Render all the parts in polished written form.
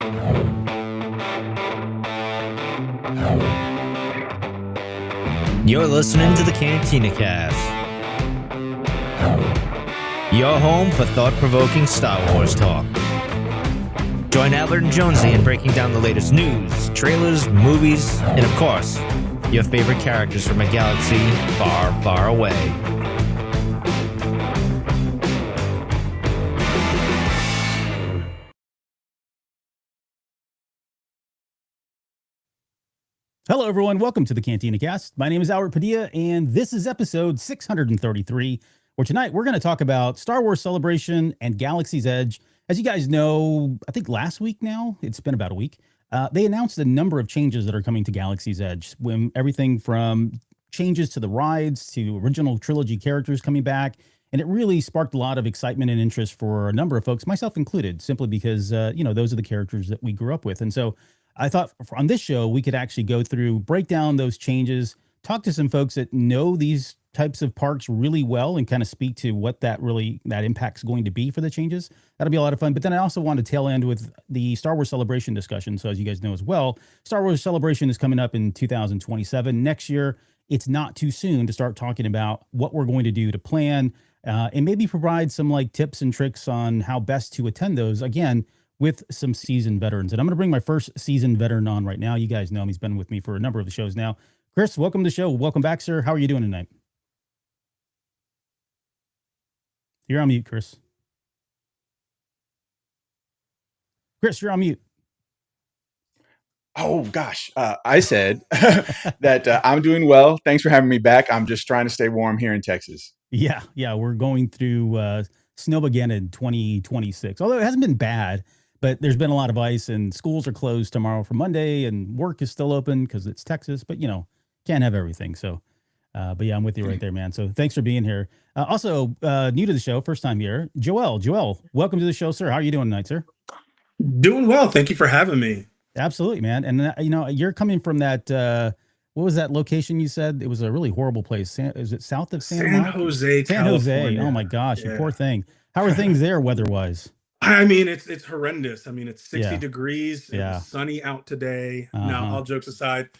You're listening to the Cantina Cast, your home for thought-provoking Star Wars talk. Join Albert and Jonesy in breaking down the latest news, trailers, movies, and of course, your favorite characters from a galaxy far, far away. Hello, everyone. Welcome to the Cantina Cast. My name is Albert Padilla, and this is episode 633, where tonight we're going to talk about Star Wars Celebration and Galaxy's Edge. As you guys know, I think last week now, it's been about a week, they announced a number of changes that are coming to Galaxy's Edge. When everything from changes to the rides to original trilogy characters coming back, and it really sparked a lot of excitement and interest for a number of folks, myself included, simply because, those are the characters that we grew up with. And so I thought on this show, we could actually go through, break down those changes, talk to some folks that know these types of parks really well and kind of speak to what that impact's going to be for the changes. That'll be a lot of fun. But then I also want to tail end with the Star Wars Celebration discussion. So as you guys know as well, Star Wars Celebration is coming up in 2027. Next year, it's not too soon to start talking about what we're going to do to plan and maybe provide some like tips and tricks on how best to attend those. Again, with some seasoned veterans. And I'm going to bring my first seasoned veteran on right now. You guys know him. He's been with me for a number of the shows now. Chris, welcome to the show. Welcome back, sir. How are you doing tonight? You're on mute, Chris. Chris, you're on mute. Oh, gosh. I said that I'm doing well. Thanks for having me back. I'm just trying to stay warm here in Texas. Yeah. We're going through Snowmageddon 2026, although it hasn't been bad. But there's been a lot of ice, and schools are closed tomorrow for Monday, and work is still open because it's Texas. But, can't have everything. So, but yeah, I'm with you right there, man. So thanks for being here. Also, new to the show, first time here, Joel. Joel, welcome to the show, sir. How are you doing tonight, sir? Doing well. Thank you for having me. Absolutely, man. And, you're coming from that, what was that location you said? It was a really horrible place. Is it south of San Jose, California. Oh, my gosh, you poor thing. How are things there weather-wise? I mean, it's horrendous. I mean, it's 60 degrees. It Yeah. was sunny out today. Uh-huh. Now, all jokes aside,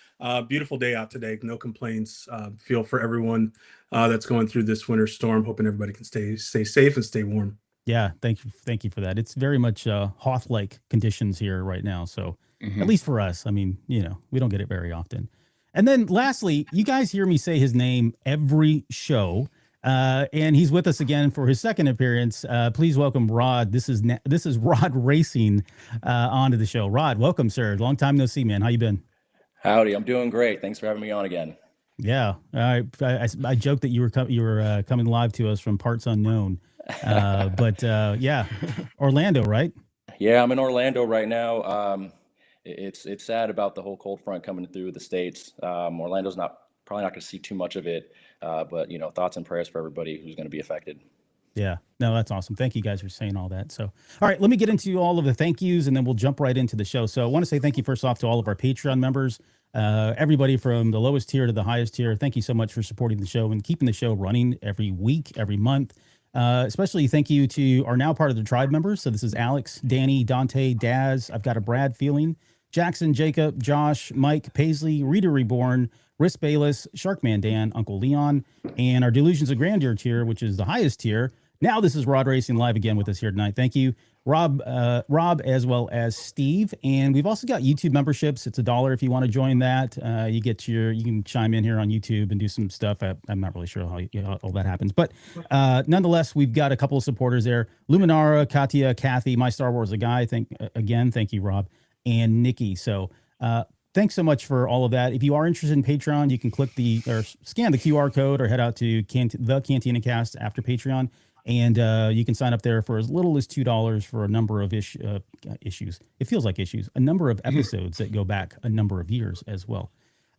beautiful day out today. No complaints. Feel for everyone that's going through this winter storm. Hoping everybody can stay safe and stay warm. Yeah, thank you for that. It's very much Hoth-like conditions here right now. So at least for us, I mean, we don't get it very often. And then lastly, you guys hear me say his name every show. And he's with us again for his second appearance. Please welcome Rod. This is Rod Racing onto the show. Rod, welcome, sir. Long time no see, man. How you been? Howdy, I'm doing great. Thanks for having me on again. Yeah, I joked that you were coming live to us from parts unknown, but yeah, Orlando, right? Yeah, I'm in Orlando right now. It's sad about the whole cold front coming through the States. Orlando's probably not going to see too much of it. But thoughts and prayers for everybody who's going to be affected. Yeah, no, that's awesome. Thank you guys for saying all that. So, all right, let me get into all of the thank yous, and then we'll jump right into the show. So I want to say thank you first off to all of our Patreon members, everybody from the lowest tier to the highest tier. Thank you so much for supporting the show and keeping the show running every week, every month. Especially thank you to our now part of the tribe members. So this is Alex, Danny, Dante, Daz. I've got a Brad feeling. Jackson, Jacob, Josh, Mike, Paisley, Reader Reborn, Riss Bayless, Sharkman Dan, Uncle Leon, and our Delusions of Grandeur tier, which is the highest tier. Now this is Rod Racing live again with us here tonight. Thank you, Rob, as well as Steve. And we've also got YouTube memberships. It's $1 if you want to join that. You can chime in here on YouTube and do some stuff. I'm not really sure how all that happens, but nonetheless, we've got a couple of supporters there: Luminara, Katia, Kathy, My Star Wars a Guy. Thank you, Rob, and Nikki. So thanks so much for all of that. If you are interested in Patreon, you can scan the QR code or head out to the Cantina Cast after Patreon. And you can sign up there for as little as $2 for a number of issues. It feels like issues, a number of episodes that go back a number of years as well.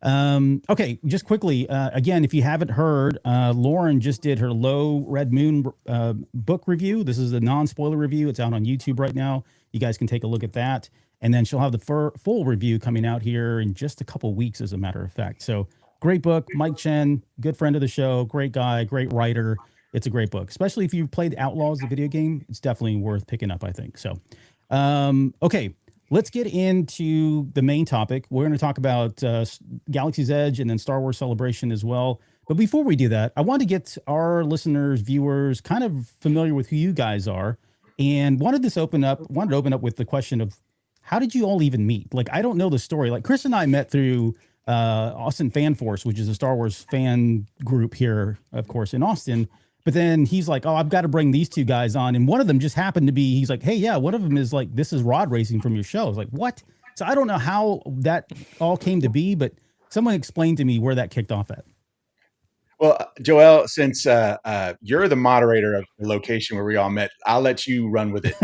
Okay, just quickly, again, if you haven't heard, Lauren just did her Low Red Moon book review. This is a non-spoiler review. It's out on YouTube right now. You guys can take a look at that. And then she'll have the full review coming out here in just a couple weeks, as a matter of fact. So great book. Mike Chen, good friend of the show, great guy, great writer. It's a great book, especially if you've played Outlaws, the video game. It's definitely worth picking up, I think. So, okay, let's get into the main topic. We're going to talk about Galaxy's Edge and then Star Wars Celebration as well. But before we do that, I want to get our listeners, viewers, kind of familiar with who you guys are, and wanted to open up with the question of how did you all even meet? Like, I don't know the story. Like, Chris and I met through Austin Fan Force, which is a Star Wars fan group here, of course, in Austin. But then he's like, oh, I've got to bring these two guys on. And one of them just happened to be, he's like, hey, yeah, one of them is like, this is Rod Racing from your show. I was like, what? So I don't know how that all came to be, but someone explained to me where that kicked off at. Well, Joel, since you're the moderator of the location where we all met, I'll let you run with it.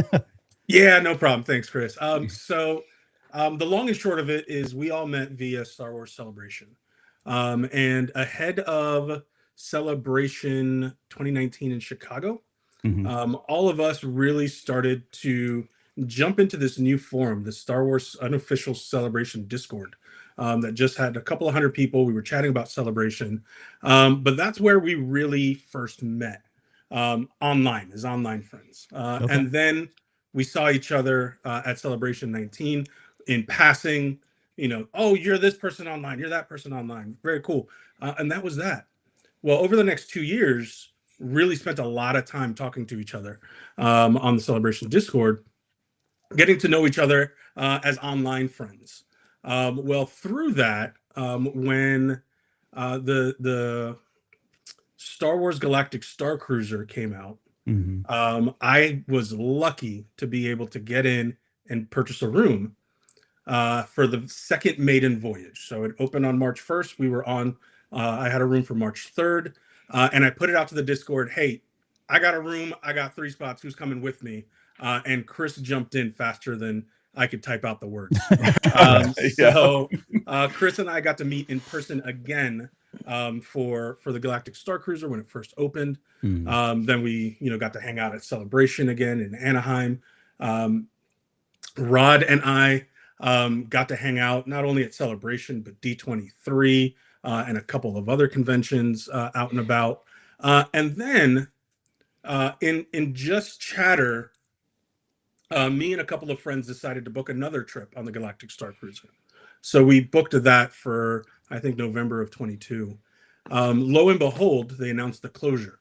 Yeah, no problem. Thanks, Chris. So the long and short of it is we all met via Star Wars Celebration. And ahead of Celebration 2019 in Chicago, all of us really started to jump into this new forum, the Star Wars Unofficial Celebration Discord, that just had a couple of hundred people. We were chatting about Celebration. But that's where we really first met, online, as online friends. And then we saw each other at Celebration 19 in passing, oh, you're this person online, you're that person online. Very cool. And that was that. Well, over the next 2 years, really spent a lot of time talking to each other on the Celebration Discord, getting to know each other as online friends. Well, through that, when the Star Wars Galactic Star Cruiser came out, I was lucky to be able to get in and purchase a room for the second maiden voyage. So it opened on March 1st. We were on, I had a room for March 3rd. And I put it out to the Discord, hey, I got a room. I got 3 spots. Who's coming with me? And Chris jumped in faster than I could type out the words. So Chris and I got to meet in person again for the Galactic Star Cruiser when it first opened. Then we got to hang out at Celebration again in Anaheim. Rod and I got to hang out not only at Celebration but D23 and a couple of other conventions out and about. And then in just chatter, me and a couple of friends decided to book another trip on the Galactic Star Cruiser. So we booked that for, I think, November of 22. Lo and behold, they announced the closure.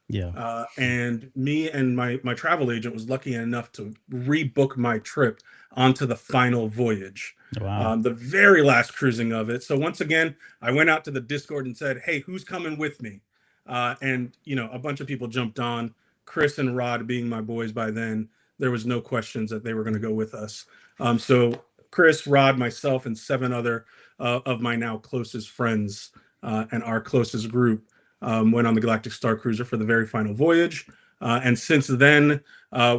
Yeah. And me and my travel agent was lucky enough to rebook my trip onto the final voyage. Wow. The very last cruising of it. So once again, I went out to the Discord and said, hey, who's coming with me? And a bunch of people jumped on. Chris and Rod being my boys by then, there was no questions that they were going to go with us. So Chris, Rod, myself, and 7 other of my now closest friends and our closest group went on the Galactic Star Cruiser for the very final voyage. And since then,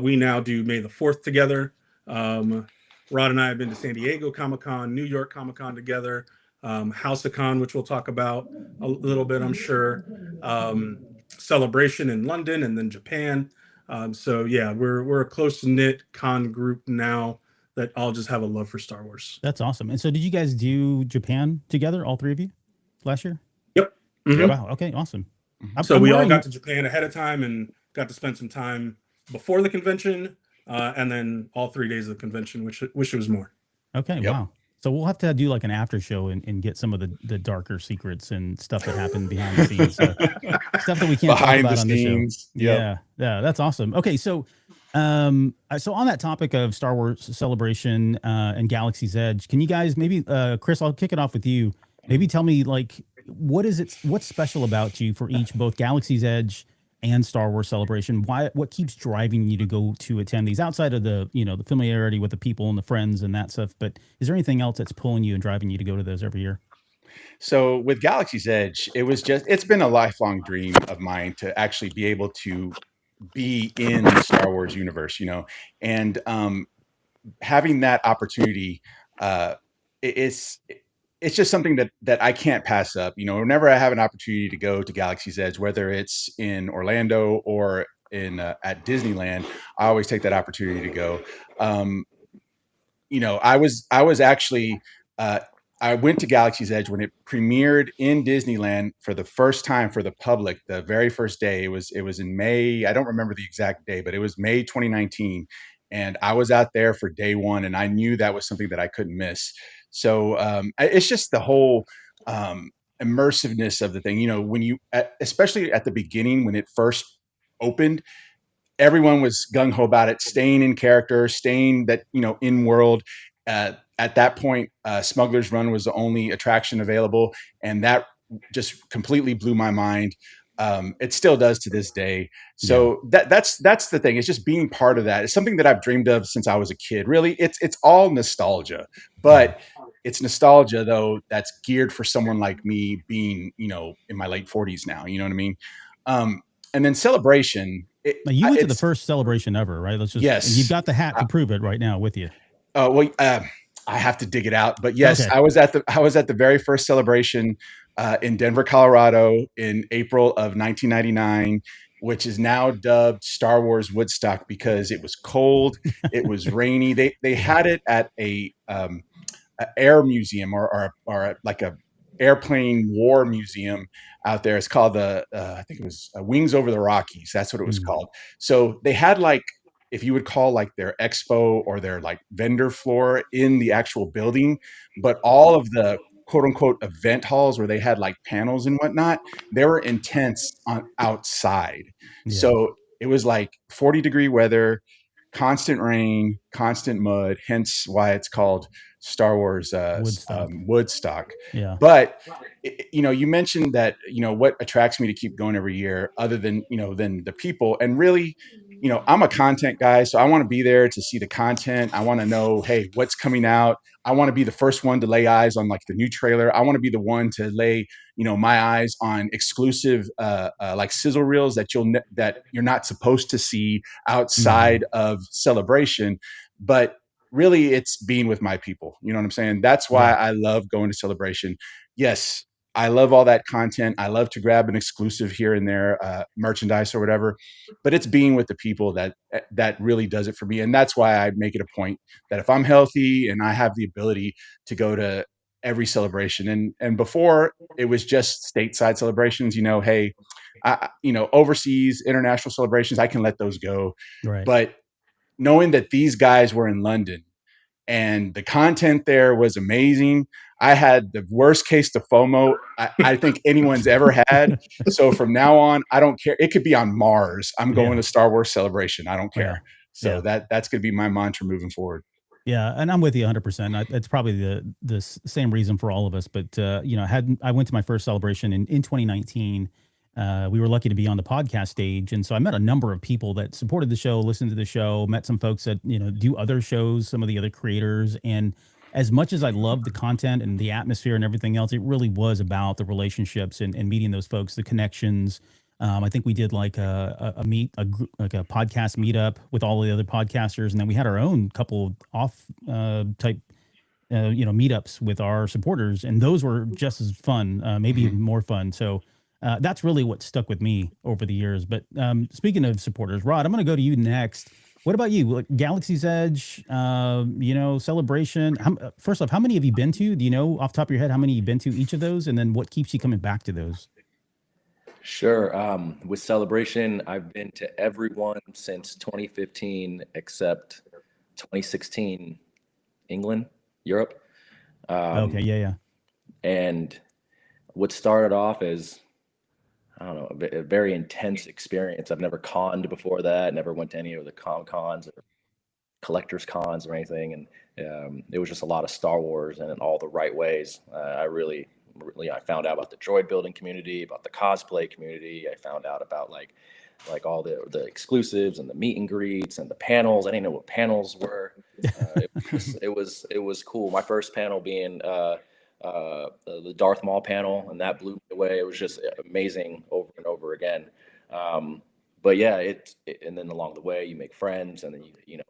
we now do May the 4th together. Rod and I have been to San Diego Comic-Con, New York Comic-Con together, House of Con, which we'll talk about a little bit, I'm sure, Celebration in London, and then Japan. So yeah, we're a close-knit con group now that all just have a love for Star Wars. That's awesome. And so did you guys do Japan together, all 3 of you, last year? Yep. Wow. Okay, awesome. So we all got to Japan ahead of time and got to spend some time before the convention, and then all 3 days of the convention, which it was more. Okay, wow. So we'll have to do like an after show and get some of the darker secrets and stuff that happened behind the scenes. So stuff that we can't talk about on the show. Yeah, that's awesome. Okay, so so on that topic of Star Wars Celebration and Galaxy's Edge, can you guys maybe, Chris, I'll kick it off with you. Maybe tell me, like, what's special about you for each, both Galaxy's Edge and Star Wars Celebration? What keeps driving you to go to attend these outside of the the familiarity with the people and the friends and that stuff? But is there anything else that's pulling you and driving you to go to those every year? So with Galaxy's Edge, it's been a lifelong dream of mine to actually be able to be in the Star Wars universe, and having that opportunity, it's just something that I can't pass up. Whenever I have an opportunity to go to Galaxy's Edge, whether it's in Orlando or at Disneyland, I always take that opportunity to go. I was actually I went to Galaxy's Edge when it premiered in Disneyland for the first time for the public. The very first day, it was in May. I don't remember the exact day, but it was May 2019. and I was out there for day one, and I knew that was something that I couldn't miss. So it's just the whole immersiveness of the thing. You know, when you, especially at the beginning when it first opened, everyone was gung ho about it, staying in character, staying that, you know, in world. At that point, Smuggler's Run was the only attraction available, and that just completely blew my mind. It still does to this day. So that's the thing. It's just being part of that. It's something that I've dreamed of since I was a kid. Really, it's all nostalgia, but it's nostalgia though that's geared for someone like me, being, you know, in my late 40s now. You know what I mean? And then Celebration. Now, you went to the first celebration ever, right? Let's just, Yes. and you've got the hat to prove it right now with you. Well, I have to dig it out, but yes, Okay. I was at the very first celebration in Denver, Colorado, in April of 1999, which is now dubbed Star Wars Woodstock because it was cold, it was rainy. They had it at a air museum or like a airplane war museum out there. It's called I think it was Wings Over the Rockies. That's what it was called. So they had, like, if you would call, like, their expo or their, like, vendor floor in the actual building, but all of the quote unquote event halls where they had like panels and whatnot, they were intense on outside. Yeah. So it was like 40-degree weather, constant rain, constant mud, hence why it's called Star Wars Woodstock. Yeah. But you know, you mentioned that, you know, what attracts me to keep going every year other than, you know, than the people. And really, you know, I'm a content guy, so I want to be there to see the content. I want to know, hey, what's coming out. I want to be the first one to lay eyes on, like, the new trailer. I want to be the one to lay, you know, my eyes on exclusive like sizzle reels that that you're not supposed to see outside of Celebration. But really, it's being with my people. You know what I'm saying? That's why I love going to Celebration. Yes, I love all that content. I love to grab an exclusive here and there, merchandise or whatever, but it's being with the people that really does it for me. And that's why I make it a point that if I'm healthy and I have the ability to go to every celebration, and before it was just stateside celebrations, you know, hey, you know, overseas international celebrations, I can let those go. Right. But knowing that these guys were in London and the content there was amazing, I had the worst case to FOMO I think anyone's ever had. So from now on, I don't care. It could be on Mars. I'm going to Star Wars Celebration. I don't care. So that's going to be my mantra moving forward. Yeah, and I'm with you 100%. It's probably the same reason for all of us. But you know, I went to my first celebration in 2019. We were lucky to be on the podcast stage, and so I met a number of people that supported the show, listened to the show, met some folks that, you know, do other shows, some of the other creators. And as much as I loved the content and the atmosphere and everything else, it really was about the relationships and meeting those folks, the connections. I think we did like a podcast meetup with all the other podcasters, and then we had our own couple off type you know, meetups with our supporters, and those were just as fun, maybe even more fun. So that's really what stuck with me over the years. But speaking of supporters, Rod, I'm going to go to you next. What about you? Like Galaxy's Edge, you know, Celebration. First off, how many have you been to? Do you know off the top of your head how many you've been to each of those? And then what keeps you coming back to those? Sure. With Celebration, I've been to everyone since 2015 except 2016, England, Europe. Okay, yeah. And what started off as, I don't know, a very intense experience. I've never conned before that, never went to any of the cons or collectors cons or anything. And it was just a lot of Star Wars and in all the right ways. I found out about the droid building community, about the cosplay community. I found out about like all the exclusives and the meet and greets and the panels. I didn't know what panels were. It was cool. My first panel being the Darth Maul panel, and that blew me away. It was just amazing over and over again. But yeah, and then along the way you make friends, and then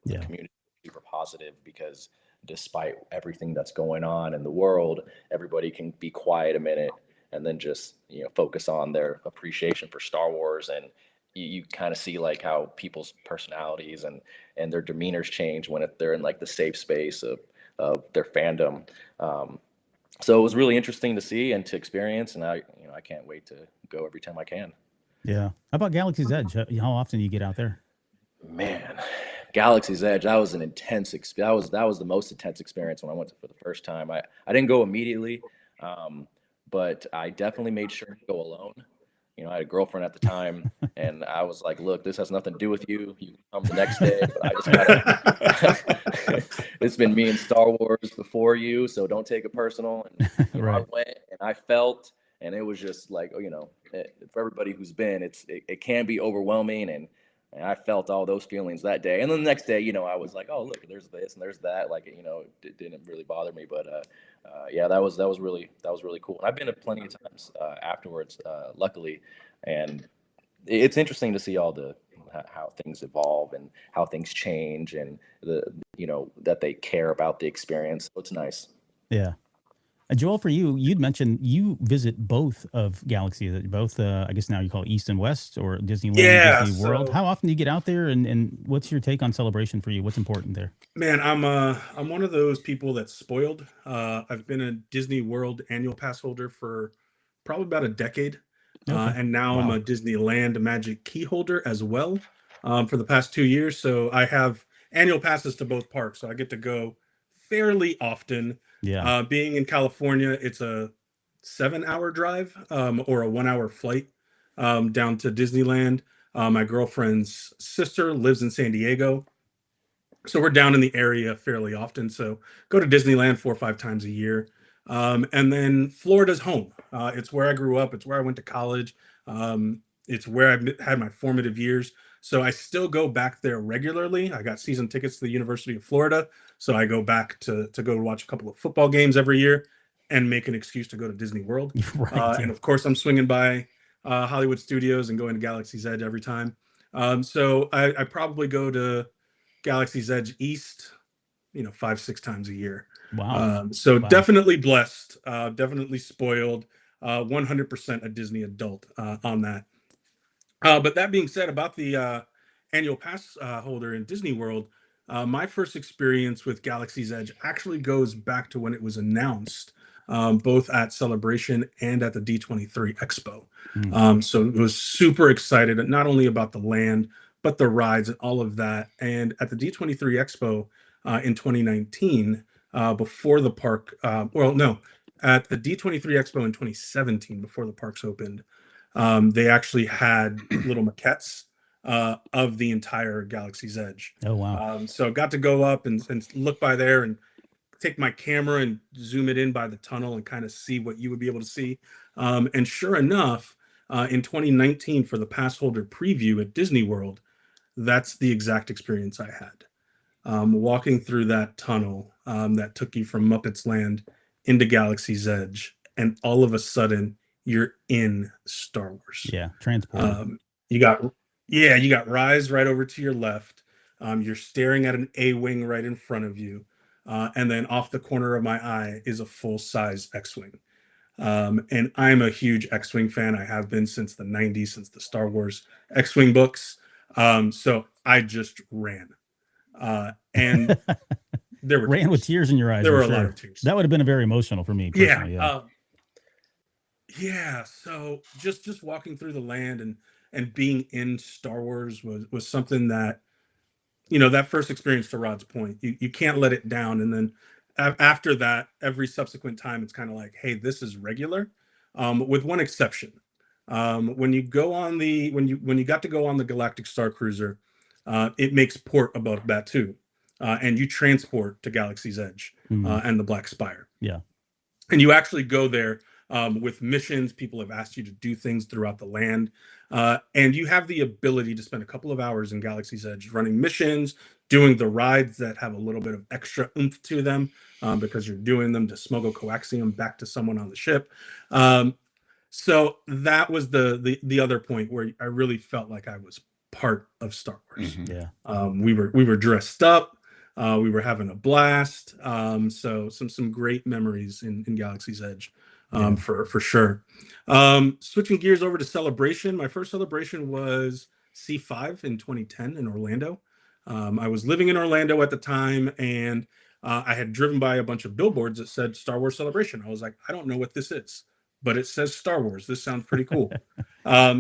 the community is super positive because despite everything that's going on in the world, everybody can be quiet a minute and then just focus on their appreciation for Star Wars, and you kind of see like how people's personalities and their demeanors change when they're in like the safe space of their fandom. So it was really interesting to see and to experience, and I can't wait to go every time I can. Yeah. How about Galaxy's Edge? How often do you get out there? Man, Galaxy's Edge, that was an intense that was the most intense experience when I went to for the first time. I didn't go immediately, but I definitely made sure to go alone. You know, I had a girlfriend at the time, and I was like, "Look, this has nothing to do with you. You can come the next day, but I just gotta." It's been me and Star Wars before you, so don't take it personal. And you know, I Right. went and I felt, and it was just like, for everybody who's been, it can be overwhelming, and I felt all those feelings that day. And then the next day, I was like, "Oh, look, there's this and there's that." Like, it didn't really bother me, but yeah, that was really cool. And I've been to plenty of times afterwards, luckily, and it's interesting to see all the how things evolve and how things change, and that they care about the experience. So it's nice. Yeah. Joel, for you, you'd mentioned you visit both of Galaxy, both, I guess now you call it East and West, or Disneyland, Yeah, Disney World. so How often do you get out there, and what's your take on Celebration for you? What's important there? man, I'm one of those people that's spoiled. I've been a Disney World annual pass holder for probably about a decade, Okay. and now I'm Wow. a Disneyland Magic Key holder as well, for the past 2 years. So I have annual passes to both parks, so I get to go fairly often. Yeah. Being in California, it's a 7-hour drive, or a 1-hour flight, down to Disneyland. My girlfriend's sister lives in San Diego, so we're down in the area fairly often. So go to Disneyland 4 or 5 times a year. And then Florida's home. It's where I grew up. It's where I went to college. It's where I had my formative years. So I still go back there regularly. I got season tickets to the University of Florida. So I go back to go watch a couple of football games every year and make an excuse to go to Disney World. Right. And of course, I'm swinging by Hollywood Studios and going to Galaxy's Edge every time. So I probably go to Galaxy's Edge East, 5, 6 times a year. Wow. So Wow. definitely blessed, definitely spoiled, 100% a Disney adult on that. But that being said, about the annual pass holder in Disney World, my first experience with Galaxy's Edge actually goes back to when it was announced, both at Celebration and at the D23 Expo. Mm. So it was super excited, not only about the land, but the rides and all of that. And at the D23 Expo in 2019, before the park, at the D23 Expo in 2017, before the parks opened, they actually had little maquettes of the entire Galaxy's Edge. Oh, wow. So got to go up and look by there and take my camera and zoom it in by the tunnel and kind of see what you would be able to see. And sure enough, in 2019 for the pass holder preview at Disney World, that's the exact experience I had. Walking through that tunnel that took you from Muppets Land into Galaxy's Edge, and all of a sudden you're in Star Wars. Yeah. Transport. You got Rise right over to your left. You're staring at an A-wing right in front of you, and then off the corner of my eye is a full-size X-wing. And I'm a huge X-wing fan. I have been since the 90s, since the Star Wars X-wing books. So I just ran, and there were Ran with tears in your eyes. There I'm were a sure. lot of tears. That would have been very emotional for me personally. Yeah. So just walking through the land and being in Star Wars was something that, that first experience, to Rod's point, you can't let it down. And then after that, every subsequent time, it's kind of like, hey, this is regular, with one exception. When you got to go on the Galactic Star Cruiser, it makes port above Batuu, and you transport to Galaxy's Edge and the Black Spire. Yeah. And you actually go there with missions. People have asked you to do things throughout the land. And you have the ability to spend a couple of hours in Galaxy's Edge running missions, doing the rides that have a little bit of extra oomph to them, because you're doing them to smuggle coaxium back to someone on the ship. So that was the other point where I really felt like I was part of Star Wars. Mhm. Yeah. We were dressed up. We were having a blast. So some great memories in Galaxy's Edge, for sure. Switching gears over to Celebration. My first Celebration was C5 in 2010 in Orlando. I was living in Orlando at the time, and I had driven by a bunch of billboards that said Star Wars Celebration. I was like, I don't know what this is, but it says Star Wars. This sounds pretty cool.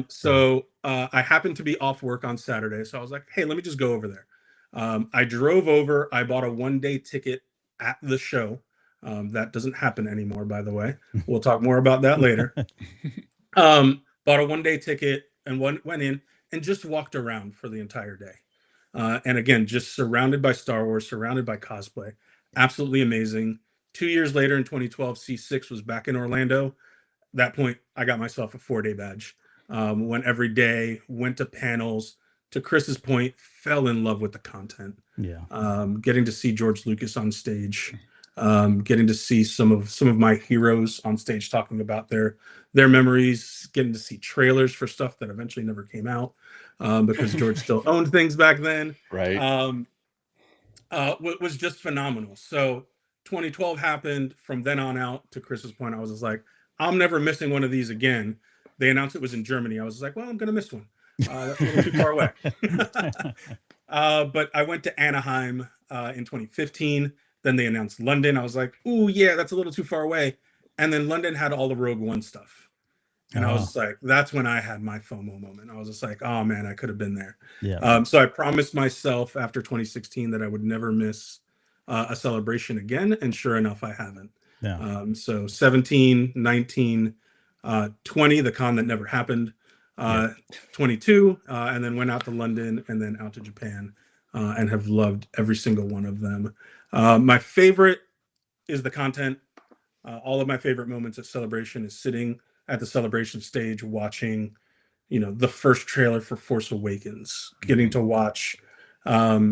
So I happened to be off work on Saturday. So I was like, hey, let me just go over there. I drove over. I bought a 1-day ticket at the show. That doesn't happen anymore, by the way. We'll talk more about that later. Bought a 1-day ticket and went in and just walked around for the entire day. And again, just surrounded by Star Wars, surrounded by cosplay. Absolutely amazing. 2 years later in 2012, C6 was back in Orlando. That point, I got myself a 4-day badge. Went every day, went to panels. To Chris's point, fell in love with the content. Yeah. Getting to see George Lucas on stage, getting to see some of my heroes on stage talking about their memories, getting to see trailers for stuff that eventually never came out because George still owned things back then. Right. Was just phenomenal. So 2012 happened. From then on out, to Chris's point, I was just like, I'm never missing one of these again. They announced it was in Germany. I was like, well, I'm going to miss one. That's a little too far away. But I went to Anaheim in 2015. Then they announced London. I was like, ooh, yeah, that's a little too far away. And then London had all the Rogue One stuff. And I was just like, that's when I had my FOMO moment. I was just like, oh man, I could have been there. Yeah. So I promised myself after 2016 that I would never miss a celebration again. And sure enough, I haven't. Yeah. So 17, 19, 20, the con that never happened, 22, and then went out to London and then out to Japan, and have loved every single one of them. My favorite is the content. All of my favorite moments at Celebration is sitting at the Celebration stage watching, the first trailer for Force Awakens, getting to watch. I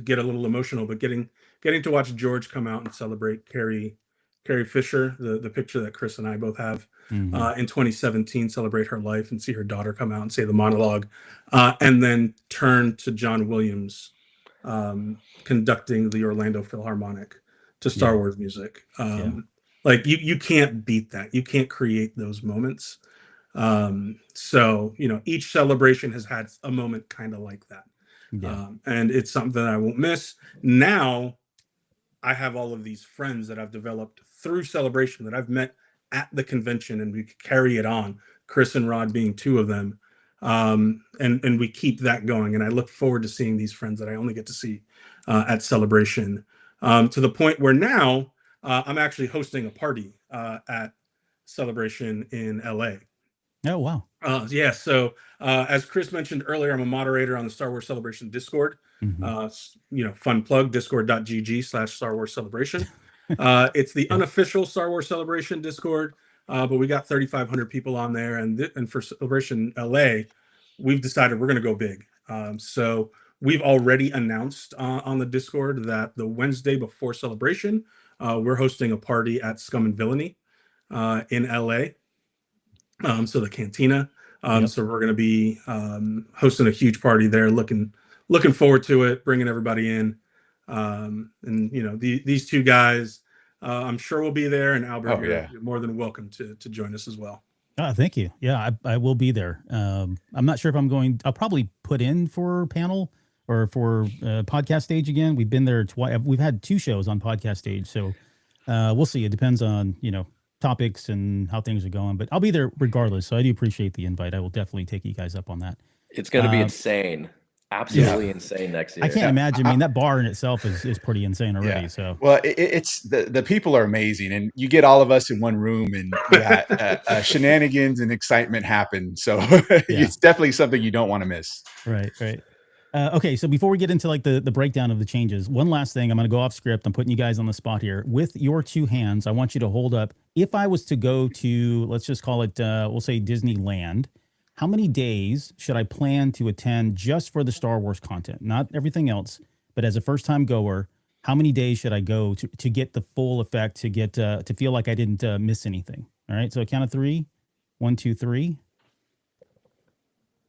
get a little emotional, but getting to watch George come out and celebrate Carrie Fisher, the picture that Chris and I both have, in 2017, celebrate her life and see her daughter come out and say the monologue, and then turn to John Williams conducting the Orlando Philharmonic to Star Wars music. Like you can't beat that. You can't create those moments. So, each celebration has had a moment kind of like that. And it's something that I won't miss. Now I have all of these friends that I've developed through Celebration that I've met at the convention, and we carry it on, Chris and Rod being two of them. And we keep that going. And I look forward to seeing these friends that I only get to see at Celebration, to the point where now I'm actually hosting a party at Celebration in LA. Oh, wow. So as Chris mentioned earlier, I'm a moderator on the Star Wars Celebration Discord. Fun plug, discord.gg/Star Wars Celebration. It's the unofficial Star Wars Celebration Discord, but we got 3,500 people on there. And for Celebration LA, we've decided we're going to go big. So we've already announced on the Discord that the Wednesday before Celebration, we're hosting a party at Scum and Villainy in LA. So the Cantina. So we're going to be hosting a huge party there. Looking forward to it. Bringing everybody in, and these two guys, I'm sure will be there. And Albert, you're more than welcome to join us as well. Thank you. Yeah, I will be there. I'm not sure if I'm going. I'll probably put in for panel or for podcast stage again. We've been there twice. We've had 2 shows on podcast stage, so we'll see. It depends on topics and how things are going, but I'll be there regardless. So I do appreciate the invite. I will definitely take you guys up on that. It's going to be insane. Absolutely insane next year. I can't imagine. I mean, that bar in itself is pretty insane already. Yeah. So, well, it's the people are amazing, and you get all of us in one room, and shenanigans and excitement happen. So it's definitely something you don't want to miss. Right. Okay, so before we get into like the breakdown of the changes, one last thing. I'm going to go off script. I'm putting you guys on the spot here. With your 2 hands, I want you to hold up. If I was to go to, let's just call it, we'll say Disneyland, how many days should I plan to attend just for the Star Wars content? Not everything else, but as a first-time goer, how many days should I go to get the full effect, to get to feel like I didn't miss anything? All right, so a count of 3. 1, 2, 3.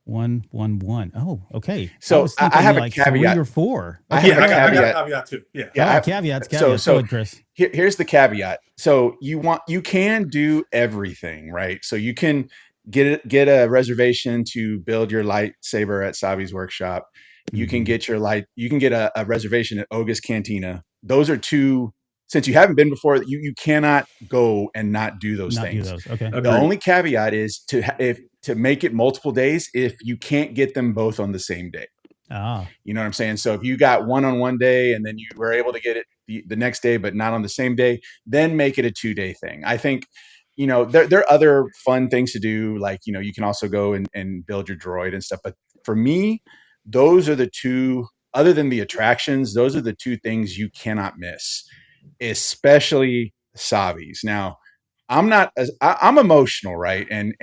1, 1, 1. Oh, okay. So I have a caveat. 3 or 4. Okay. I got a caveat too. Caveats. So go ahead, Chris. Here's the caveat. So you can do everything, right? So you can get a reservation to build your lightsaber at Savi's workshop. You can get a reservation at Oga's Cantina. Those are 2. Since you haven't been before, you cannot go and not do those things. Okay. The only caveat is to make it multiple days if you can't get them both on the same day. You know what I'm saying? So if you got one on one day and then you were able to get it the next day, but not on the same day, then make it a 2-day thing. I think, there are other fun things to do. Like, you can also go and build your droid and stuff. But for me, those are the two, other than the attractions, those are the two things you cannot miss, especially Savi's. Now, I'm emotional, right? And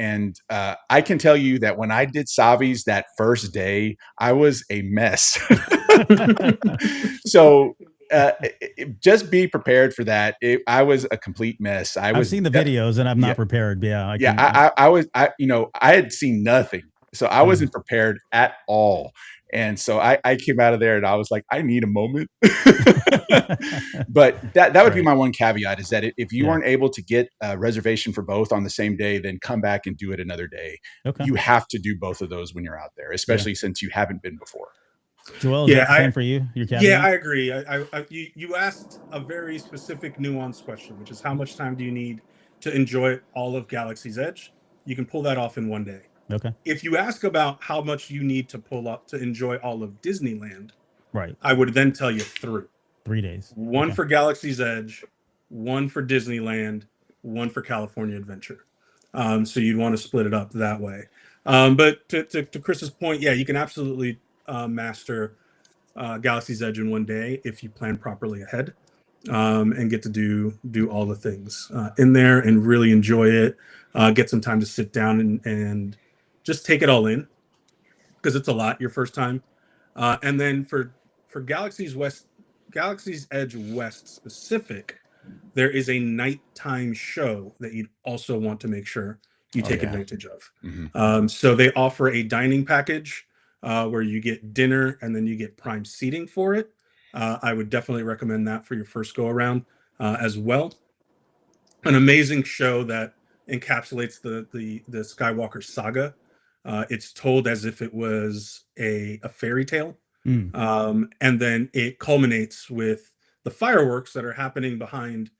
I can tell you that when I did Savi's that first day, I was a mess. So just be prepared for that. I was a complete mess. I've seen the videos and I'm not prepared. Yeah. I had seen nothing. So I wasn't prepared at all. And so I came out of there and I was like, I need a moment. But that would be my one caveat, is that if you weren't able to get a reservation for both on the same day, then come back and do it another day. Okay. You have to do both of those when you're out there, especially since you haven't been before. Joel, is that the same for you? I agree. You asked a very specific, nuanced question, which is how much time do you need to enjoy all of Galaxy's Edge? You can pull that off in one day. Okay. If you ask about how much you need to pull up to enjoy all of Disneyland, right, I would then tell you 3 days. One for Galaxy's Edge, one for Disneyland, one for California Adventure. So you'd want to split it up that way. But to Chris's point, yeah, you can absolutely master Galaxy's Edge in one day if you plan properly ahead, and get to do all the things in there and really enjoy it. Get some time to sit down and just take it all in, because it's a lot your first time. And then for Galaxy's Edge West specific, there is a nighttime show that you'd also want to make sure you take advantage of. Mm-hmm. So they offer a dining package where you get dinner and then you get prime seating for it. I would definitely recommend that for your first go around as well. An amazing show that encapsulates the Skywalker saga. It's told as if it was a fairy tale. And then it culminates with the fireworks that are happening behind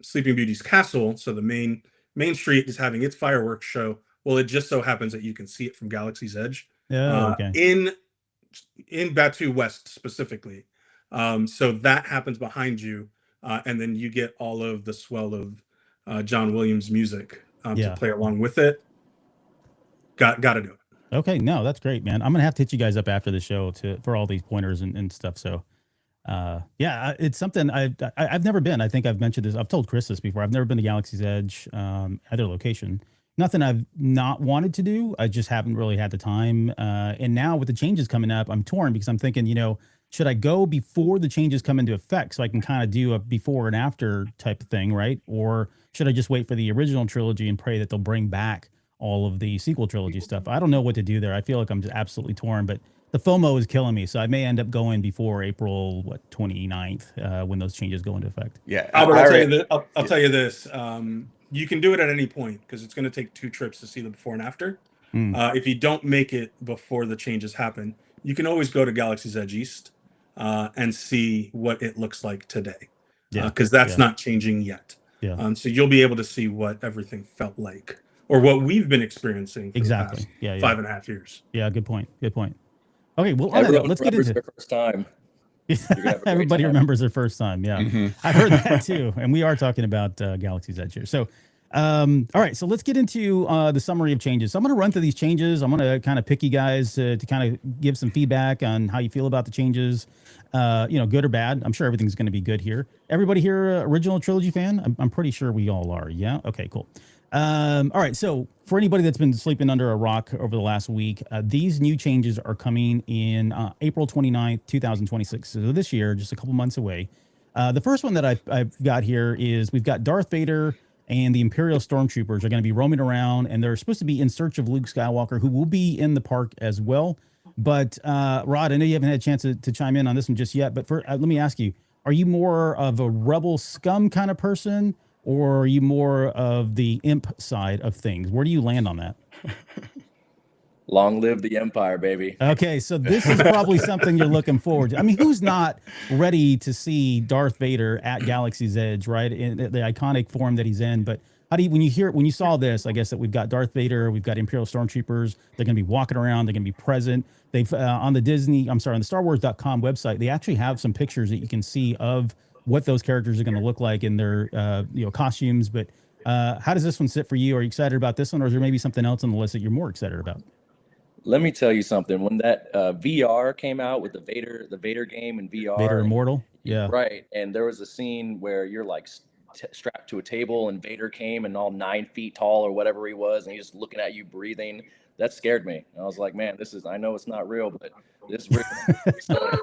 Sleeping Beauty's castle. So the main street is having its fireworks show. Well, it just so happens that you can see it from Galaxy's Edge. In Batuu West specifically. So that happens behind you. And then you get all of the swell of John Williams music to play along with it. Got to do it. Okay, no, that's great, man. I'm gonna have to hit you guys up after the show for all these pointers and stuff. So, it's something I've never been. I think I've mentioned this. I've told Chris this before. I've never been to Galaxy's Edge, either location. Nothing I've not wanted to do. I just haven't really had the time. And now with the changes coming up, I'm torn because I'm thinking, should I go before the changes come into effect so I can kind of do a before and after type of thing, right? Or should I just wait for the original trilogy and pray that they'll bring back all of the sequel trilogy stuff? I don't know what to do there. I feel like I'm just absolutely torn, but the FOMO is killing me. So I may end up going before April 29th when those changes go into effect. Yeah, Albert, I'll tell you this. You can do it at any point because it's going to take 2 trips to see the before and after. If you don't make it before the changes happen, you can always go to Galaxy's Edge East and see what it looks like today, because that's not changing yet. So you'll be able to see what everything felt like, or what we've been experiencing for the past 5.5 years. Yeah, good point. Okay, well, let's get into their first time. Everybody remembers their first time. Yeah, I've heard that too. And we are talking about Galaxy's Edge here. So, all right, so let's get into the summary of changes. So I'm going to run through these changes. I'm going to kind of pick you guys to kind of give some feedback on how you feel about the changes, good or bad. I'm sure everything's going to be good here. Everybody here, original trilogy fan? I'm pretty sure we all are. Yeah. Okay, cool. All right. So for anybody that's been sleeping under a rock over the last week, these new changes are coming in April 29th, 2026. So this year, just a couple months away. The first one that I've got here is we've got Darth Vader and the Imperial Stormtroopers are going to be roaming around, and they're supposed to be in search of Luke Skywalker, who will be in the park as well. But Rod, I know you haven't had a chance to chime in on this one just yet, but let me ask you, are you more of a rebel scum kind of person, or are you more of the imp side of things? Where do you land on that? Long live the Empire, baby. Okay, so this is probably something you're looking forward to. I mean, who's not ready to see Darth Vader at Galaxy's Edge, right? In the iconic form that he's in. But How do you, when you saw this, I guess that we've got Darth Vader, we've got Imperial Stormtroopers, they're going to be walking around, they're going to be present. They've on the StarWars.com website, they actually have some pictures that you can see of what those characters are going to look like in their costumes. But how does this one sit for you? Are you excited about this one, or is there maybe something else on the list that you're more excited about? Let me tell you something. When that VR came out with the Vader game in VR, Vader Immortal, yeah, right, and there was a scene where you're like strapped to a table, and Vader came and all 9 feet tall or whatever he was, and he's just looking at you, breathing. That scared me. And I was like, man, I know it's not real, but this is real. So,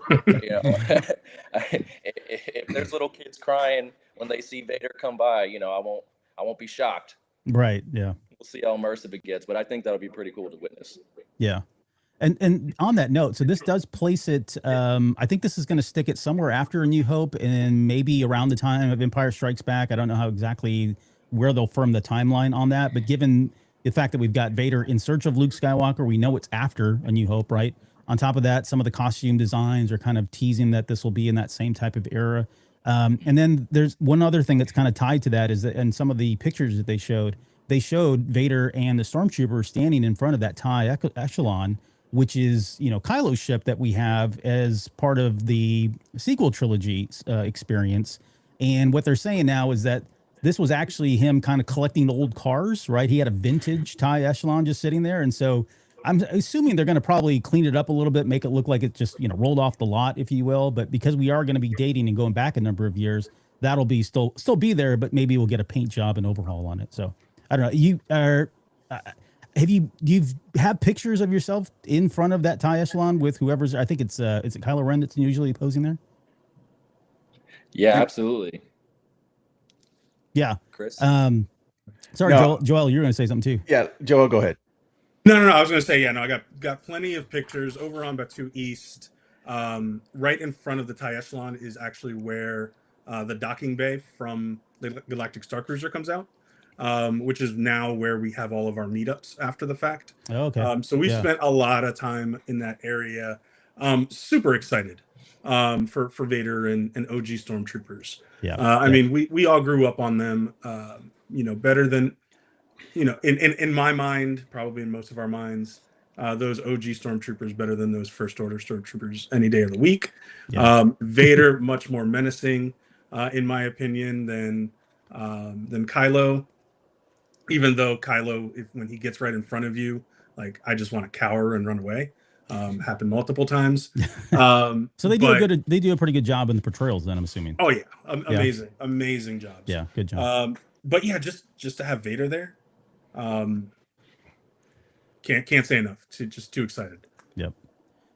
if there's little kids crying when they see Vader come by, I won't be shocked. Right. Yeah. We'll see how immersive it gets, but I think that'll be pretty cool to witness. Yeah. And on that note, so this does place it. I think this is going to stick it somewhere after A New Hope and maybe around the time of Empire Strikes Back. I don't know how exactly where they'll firm the timeline on that, but given the fact that we've got Vader in search of Luke Skywalker, we know it's after A New Hope, right? On top of that, some of the costume designs are kind of teasing that this will be in that same type of era. And then there's one other thing that's kind of tied to that is that in some of the pictures that they showed Vader and the Stormtrooper standing in front of that TIE Echelon, which is, Kylo's ship that we have as part of the sequel trilogy experience. And what they're saying now is that this was actually him kind of collecting old cars, right? He had a vintage TIE Echelon just sitting there. And so I'm assuming they're going to probably clean it up a little bit, make it look like it just, rolled off the lot, if you will. But because we are going to be dating and going back a number of years, that'll be still be there, but maybe we'll get a paint job and overhaul on it. So I don't know. You are, do you have pictures of yourself in front of that TIE Echelon with whoever's, I think is it Kylo Ren that's usually posing there? Yeah, absolutely. Yeah. Chris? Sorry, No. Joel, you're going to say something too. Yeah, Joel, go ahead. No. I was going to say, I got plenty of pictures over on Batuu East. Right in front of the TIE Echelon is actually where the docking bay from the Galactic Star Cruiser comes out, which is now where we have all of our meetups after the fact. Oh, okay. So we spent a lot of time in that area. Super excited for Vader and OG Stormtroopers. Yeah. I mean, we all grew up on them, better than, in my mind, probably in most of our minds, those OG Stormtroopers better than those First Order Stormtroopers any day of the week. Yeah. Vader, much more menacing, in my opinion, than Kylo. Even though Kylo, when he gets right in front of you, like, I just want to cower and run away. Happened multiple times. So they do a pretty good job in the portrayals then, I'm assuming. Oh yeah. Amazing jobs. Yeah, good job. But yeah, just to have Vader there, can't say enough. Too excited. Yep.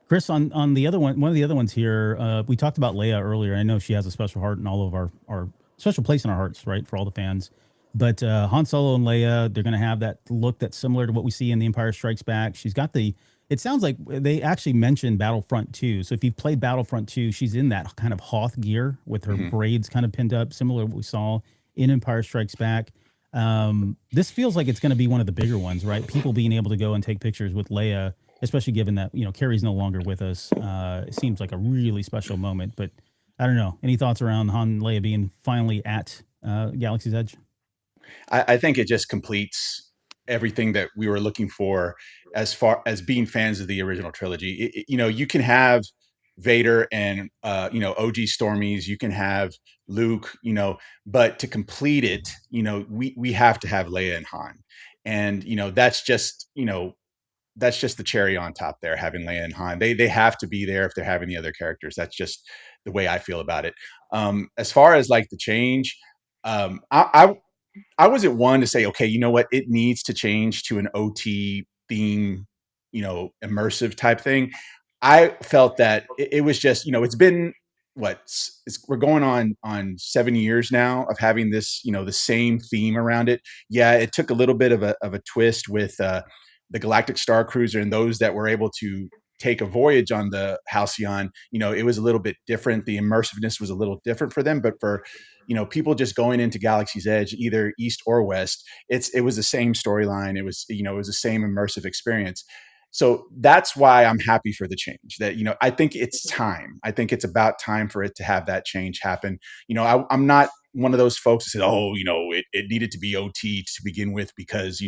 Chris, on the other one of the other ones here, we talked about Leia earlier. I know she has a special heart in all of our special place in our hearts, right, for all the fans. But Han Solo and Leia, they're going to have that look that's similar to what we see in The Empire Strikes Back. She's got it sounds like they actually mentioned Battlefront 2. So if you've played Battlefront 2, she's in that kind of Hoth gear with her braids kind of pinned up, similar to what we saw in Empire Strikes Back. This feels like it's going to be one of the bigger ones, right? People being able to go and take pictures with Leia, especially given that, Carrie's no longer with us. It seems like a really special moment. But I don't know. Any thoughts around Han and Leia being finally at Galaxy's Edge? I think it just completes everything that we were looking for as far as being fans of the original trilogy. You can have Vader and OG Stormies, you can have Luke, but to complete it, we have to have Leia and Han. And that's just the cherry on top there, having Leia and Han. They have to be there if they're having the other characters. That's just the way I feel about it. As far as like the change, I wasn't one to say, okay, you know what, it needs to change to an OT theme, immersive type thing. I felt that it was just, it's been we're going on 7 years now of having this, the same theme around it. Yeah, it took a little bit of a twist with the Galactic Star Cruiser and those that were able to take a voyage on the Halcyon. It was a little bit different. The immersiveness was a little different for them, but for people just going into Galaxy's Edge, either east or west, it was the same storyline. It was the same immersive experience. So that's why I'm happy for the change. That I think it's time. I think it's about time for it to have that change happen. I'm not one of those folks who said, oh, it needed to be OT to begin with because,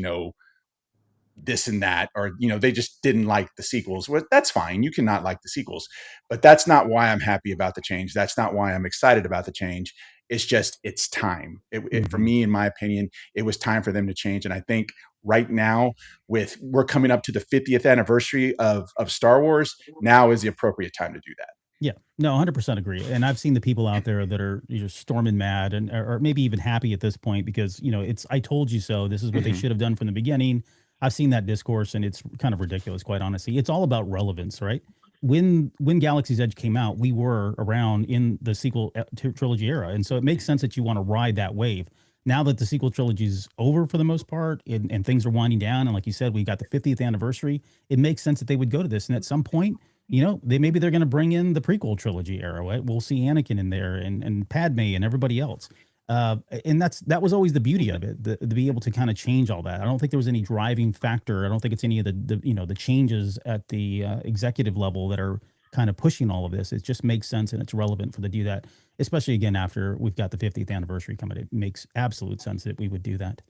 this and that, or they just didn't like the sequels. Well, that's fine, you cannot like the sequels, but that's not why I'm happy about the change. That's not why I'm excited about the change. It's just, it's time. For me, in my opinion, it was time for them to change. And I think right now, we're coming up to the 50th anniversary of Star Wars, now is the appropriate time to do that. Yeah, no, 100% agree. And I've seen the people out there that are storming mad and or maybe even happy at this point because it's I told you so. This is what they should have done from the beginning. I've seen that discourse and it's kind of ridiculous, quite honestly. It's all about relevance, right? When Galaxy's Edge came out, we were around in the sequel trilogy era, and so it makes sense that you want to ride that wave. Now that the sequel trilogy is over for the most part, and things are winding down, and like you said, we got the 50th anniversary. It makes sense that they would go to this, and at some point, they're going to bring in the prequel trilogy era. Right? We'll see Anakin in there, and Padme, and everybody else. And that was always the beauty of it, to be able to kind of change all that. I don't think there was any driving factor. I don't think it's any of the changes at the executive level that are kind of pushing all of this. It just makes sense and it's relevant for to do that, especially after we've got the 50th anniversary coming. It makes absolute sense that we would do that.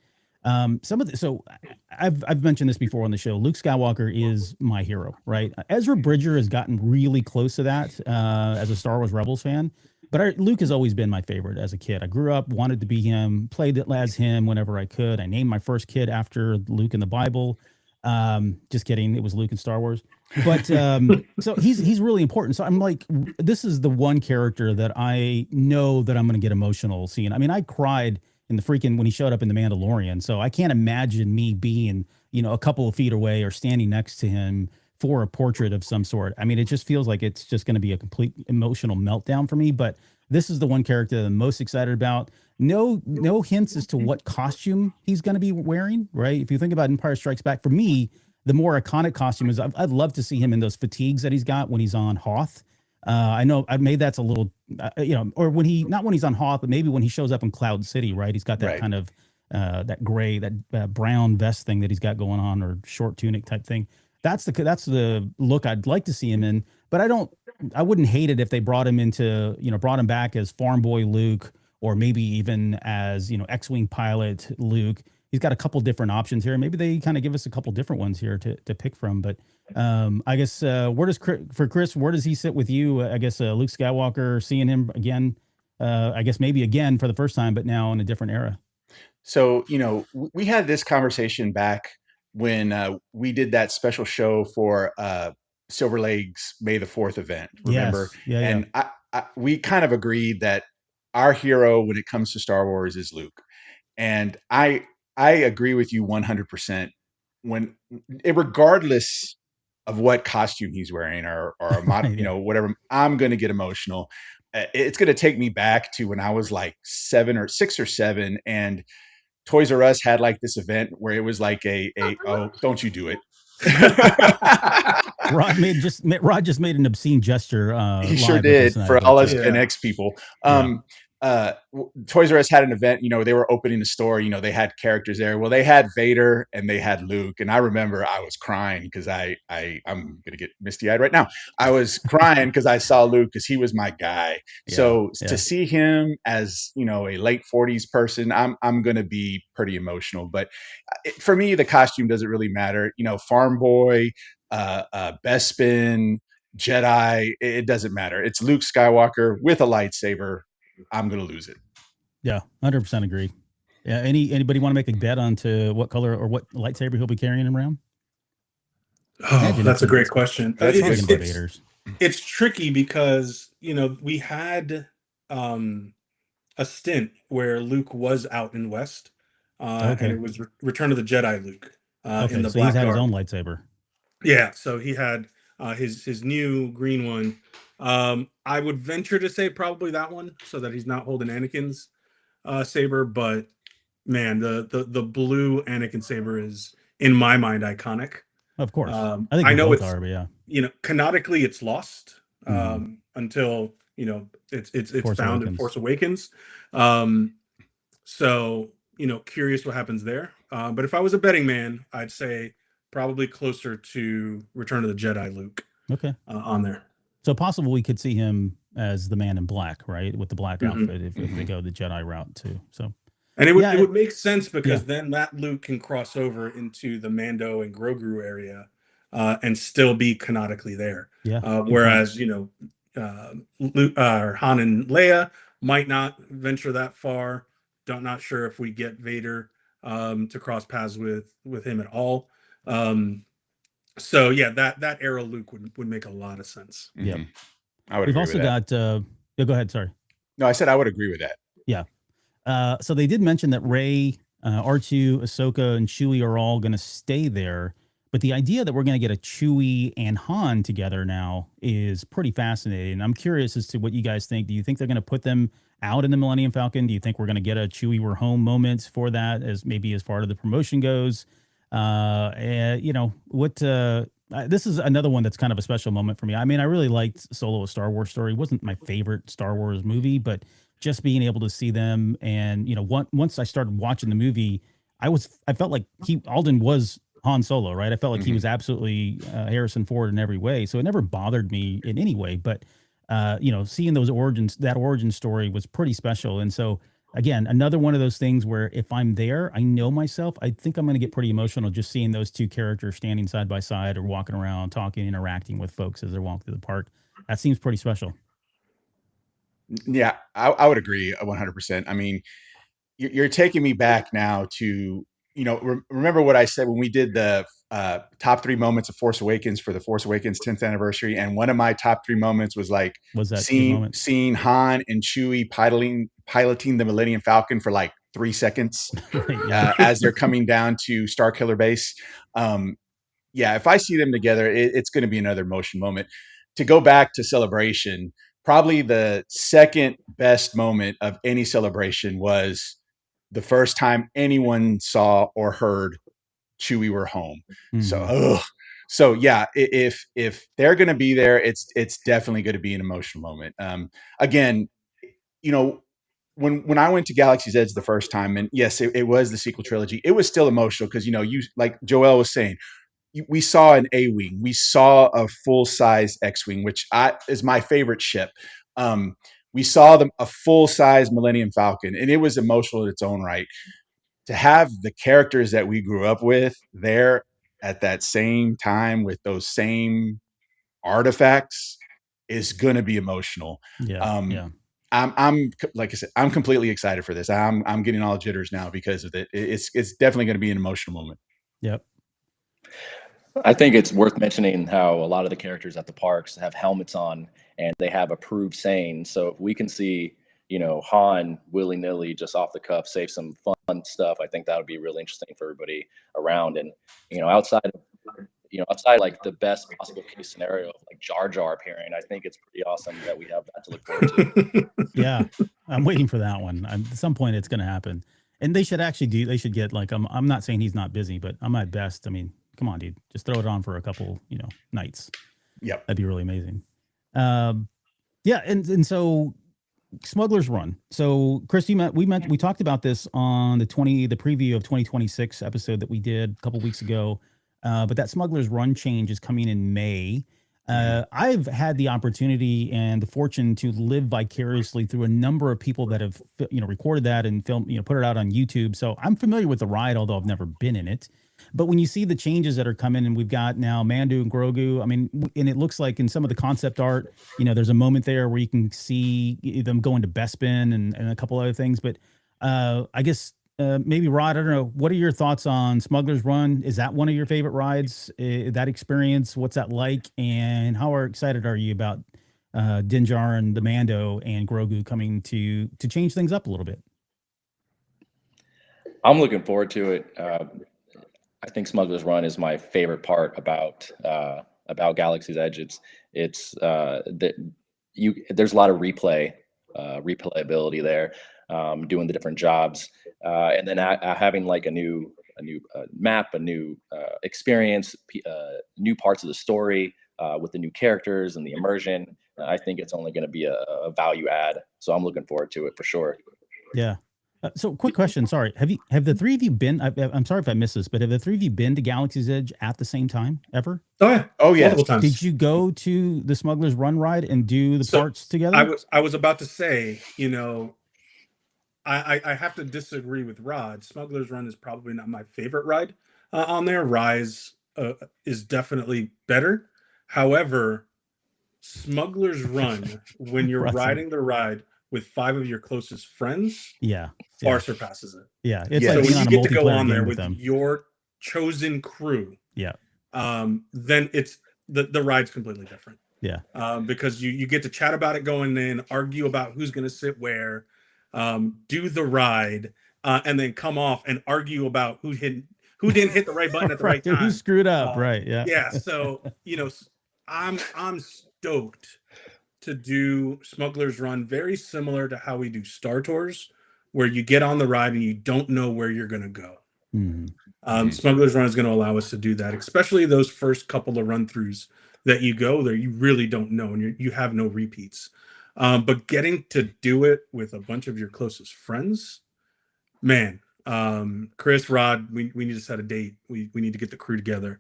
So I've mentioned this before on the show. Luke Skywalker is my hero, right? Ezra Bridger has gotten really close to that as a Star Wars Rebels fan. But Luke has always been my favorite as a kid. I grew up, wanted to be him, played it as him whenever I could. I named my first kid after Luke in the Bible. Just kidding. It was Luke in Star Wars. But so he's really important. So I'm like, this is the one character that I know that I'm going to get emotional seeing. I mean, I cried in when he showed up in The Mandalorian. So I can't imagine me being, a couple of feet away or standing next to him for a portrait of some sort. I mean, it just feels like it's just going to be a complete emotional meltdown for me. But this is the one character that I'm most excited about. No hints as to what costume he's going to be wearing, right? If you think about Empire Strikes Back, for me, the more iconic costume is I'd love to see him in those fatigues that he's got when he's on Hoth. I know I made that's a little, or not when he's on Hoth, but maybe when he shows up in Cloud City, right? He's got that kind of that gray, that brown vest thing that he's got going on, or short tunic type thing. That's the look I'd like to see him in, but I wouldn't hate it if they brought him back as farm boy Luke, or maybe even as, X-Wing pilot Luke. He's got a couple different options here. Maybe they kind of give us a couple different ones here to pick from. But I guess for Chris, where does he sit with you? I guess Luke Skywalker, seeing him again, I guess maybe again for the first time, but now in a different era. So, we had this conversation back when we did that special show for Silver Leg's May the 4th event, remember? Yes. Yeah. And we kind of agreed that our hero when it comes to Star Wars is Luke. And I agree with you 100%. Regardless of what costume he's wearing or whatever, I'm going to get emotional. It's going to take me back to when I was like 6 or 7, and Toys R Us had like this event where it was like oh, don't you do it. Rod just made an obscene gesture. He sure did, for all us Gen X people. Toys R Us had an event, they were opening the store, they had characters there. Well, they had Vader and they had Luke. And I remember I was crying because I'm going to get misty eyed right now. I was crying because I saw Luke because he was my guy. To see him as, a late 40s person, I'm going to be pretty emotional. But for me, the costume doesn't really matter. Farm boy, Bespin, Jedi, it doesn't matter. It's Luke Skywalker with a lightsaber. I'm going to lose it. Yeah, 100% agree. Yeah. Anybody want to make a bet onto what color or what lightsaber he'll be carrying around? Oh, that's a great question. It's tricky because, we had a stint where Luke was out in West, and it was Return of the Jedi Luke. In the so he's had his own lightsaber. Yeah, so he had his new green one. I would venture to say probably that one, so that he's not holding Anakin's saber. But man, the blue Anakin saber is, in my mind, iconic. Of course, I know it's canonically it's lost until it's found in Force Awakens. So curious what happens there. But if I was a betting man, I'd say probably closer to Return of the Jedi Luke. Okay, on there. So possible we could see him as the Man in Black, right, with the black Mhm, outfit if they mhm. go the Jedi route too. So And it yeah, would make sense because then that Luke can cross over into the Mando and Grogu area, and still be canonically there. yeah, good point. Whereas Luke, or Han and Leia might not venture that far. Not sure if we get Vader to cross paths with him at all. So yeah, that era Luke would make a lot of sense. Yep. Mhm. I would We've agree also with that. got. Yeah, go ahead. Sorry. No, I said I would agree with that. Yeah. So they did mention that Rey, R2, Ahsoka, and Chewie are all going to stay there. But the idea that we're going to get a Chewie and Han together now is pretty fascinating. I'm curious as to what you guys think. Do you think they're going to put them out in the Millennium Falcon? Do you think we're going to get a Chewie we're home moment for that, as maybe as far as the promotion goes? This is another one that's kind of a special moment for me. I mean, I really liked Solo: A Star Wars Story. It wasn't my favorite Star Wars movie, but just being able to see them and once I started watching the movie, I felt like Alden was Han Solo, right? I felt like he Mhm. was absolutely Harrison Ford in every way, so it never bothered me in any way. But seeing that origin story was pretty special. And so again, another one of those things where if I'm there, I know myself, I think I'm going to get pretty emotional just seeing those two characters standing side by side or walking around, talking, interacting with folks as they're walking through the park. That seems pretty special. Yeah, I would agree 100%. I mean, you're taking me back now to, remember what I said when we did the top 3 moments of Force Awakens for the Force Awakens 10th anniversary, and one of my top 3 moments was like Was that your moment? seeing Han and Chewie piloting the Millennium Falcon for like 3 seconds Right, yeah. as they're coming down to Starkiller Base. Yeah, if I see them together, it's going to be another emotion moment. To go back to Celebration, probably the second best moment of any celebration was the first time anyone saw or heard Chewie were home. So, Mhm. so yeah, if they're going to be there, it's definitely going to be an emotional moment. Again, you know, when I went to Galaxy's Edge the first time, and yes, it was the sequel trilogy, it was still emotional because you like Joel was saying, we saw an A-wing, we saw a full-size X-wing, which is my favorite ship. We saw a full-size Millennium Falcon, and it was emotional in its own right. To have the characters that we grew up with there at that same time with those same artifacts is going to be emotional. Yeah, Um, yeah. I'm like I said, I'm completely excited for this. I'm getting all jitters now because of it. It's definitely going to be an emotional moment. Yep. I think it's worth mentioning how a lot of the characters at the parks have helmets on and they have approved sayings. So if we can see, Han willy nilly just off the cuff say some fun stuff, I think that would be really interesting for everybody around. And outside like the best possible case scenario of like Jar Jar appearing, I think it's pretty awesome that we have that to look forward to. Yeah. I'm waiting for that one. At some point it's going to happen. And they should get like, I'm not saying he's not busy, but I'm at best. I mean, come on, dude, just throw it on for a couple, nights. Yep. That'd be really amazing. Yeah. And so Smuggler's Run. So Chris, we talked about this on the preview of 2026 episode that we did a couple weeks ago. But that Smuggler's Run change is coming in May. I've had the opportunity and the fortune to live vicariously through a number of people that have, recorded that and filmed, put it out on YouTube. So I'm familiar with the ride, although I've never been in it. But when you see the changes that are coming, and we've got now Mando and Grogu, I mean, and it looks like in some of the concept art, there's a moment there where you can see them going to Bespin and a couple other things. But I guess maybe Rod, I don't know. What are your thoughts on Smuggler's Run? Is that one of your favorite rides? That experience, what's that like? And how excited are you about Din Djarin, the Mando, and Grogu coming to change things up a little bit? I'm looking forward to it. I think Smuggler's Run is my favorite part about Galaxy's Edge. There's a lot of replayability there, doing the different jobs, and then having like a new map, a new experience, new parts of the story with the new characters and the immersion. I think it's only going to be a value add. So I'm looking forward to it for sure. Yeah. So, quick question. Sorry, have the three of you been? I'm sorry if I missed this, but have the three of you been to Galaxy's Edge at the same time ever? Oh yeah, Oh yes. multiple times. Did you go to the Smuggler's Run ride and do the So, parts together? I was about to say, I have to disagree with Rod. Smuggler's Run is probably not my favorite ride on there. Rise is definitely better. However, Smuggler's Run, when you're Russell. riding the ride with 5 of your closest friends, Yeah, far yeah, surpasses it. yeah. It's Yeah, like So being when on you a get to go multiplayer on there game with with them. your chosen crew, Yeah, then it's the ride's completely different. yeah, Because you get to chat about it going in, argue about who's going to sit where, do the ride, and then come off and argue about who didn't hit the right button at the right time. Who screwed up? Uh, Right? Yeah. Yeah, so I'm stoked to do Smuggler's Run, very similar to how we do Star Tours, where you get on the ride and you don't know where you're going to go. Mhm. Smuggler's Run is going to allow us to do that, especially those first couple of run throughs that you go there, you really don't know, and you have no repeats. But getting to do it with a bunch of your closest friends, man, Chris, Rod, we need to set a date. We need to get the crew together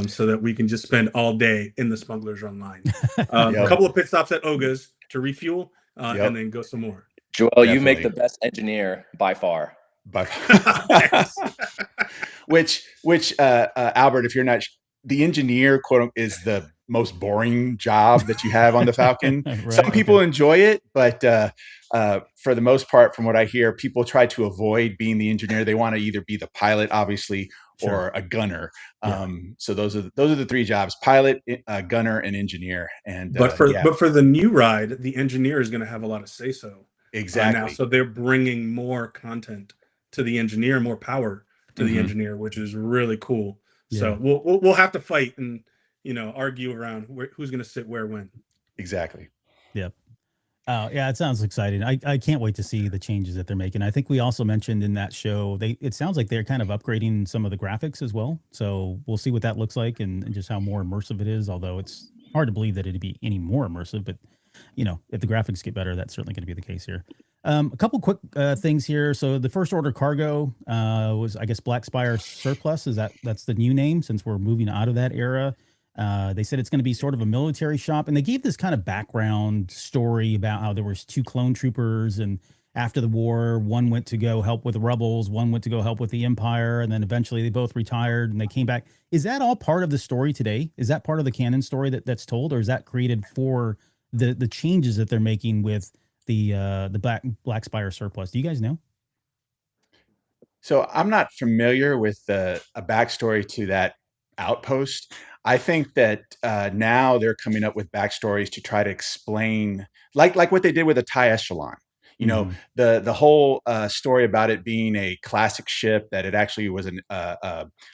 so that we can just spend all day in the Smuggler's Run line. A Yep. couple of pit stops at Oga's to refuel, Yep. and then go some more. Joel, you make Definitely. the best engineer by far. But Thanks. which Albert, if you're not the engineer, quote, is the most boring job that you have on the Falcon. Right, Some people okay. enjoy it, but for the most part, from what I hear, people try to avoid being the engineer. They want to either be the pilot, obviously, Sure. or a gunner. Yeah. So those are the 3 jobs: pilot, gunner, and engineer. And But for yeah, but for the new ride, the engineer is going to have a lot of say so. Now, exactly. so they're bringing more content to the engineer, more power to the Mhm. engineer, which is really cool. Yeah. So we'll have to fight and argue around who's going to sit where when. Exactly. Yeah, it sounds exciting. I can't wait to see the changes that they're making. I think we also mentioned in that show, it sounds like they're kind of upgrading some of the graphics as well. So we'll see what that looks like and just how more immersive it is. Although it's hard to believe that it'd be any more immersive, but if the graphics get better, that's certainly going to be the case here. A couple quick things here. So the First Order cargo was, I guess, Black Spire Surplus. That's the new name since we're moving out of that era. They said it's going to be sort of a military shop, and they gave this kind of background story about how there was 2 clone troopers, and after the war, one went to go help with the rebels, one went to go help with the Empire, and then eventually they both retired and they came back. Is that all part of the story today? Is that part of the canon story that's told, or is that created for the changes that they're making with the Black Spire Surplus? Do you guys know? So I'm not familiar with a backstory to that outpost. I think that now they're coming up with backstories to try to explain, like what they did with the TIE Echelon. Mhm. The whole story about it being a classic ship, that it actually was an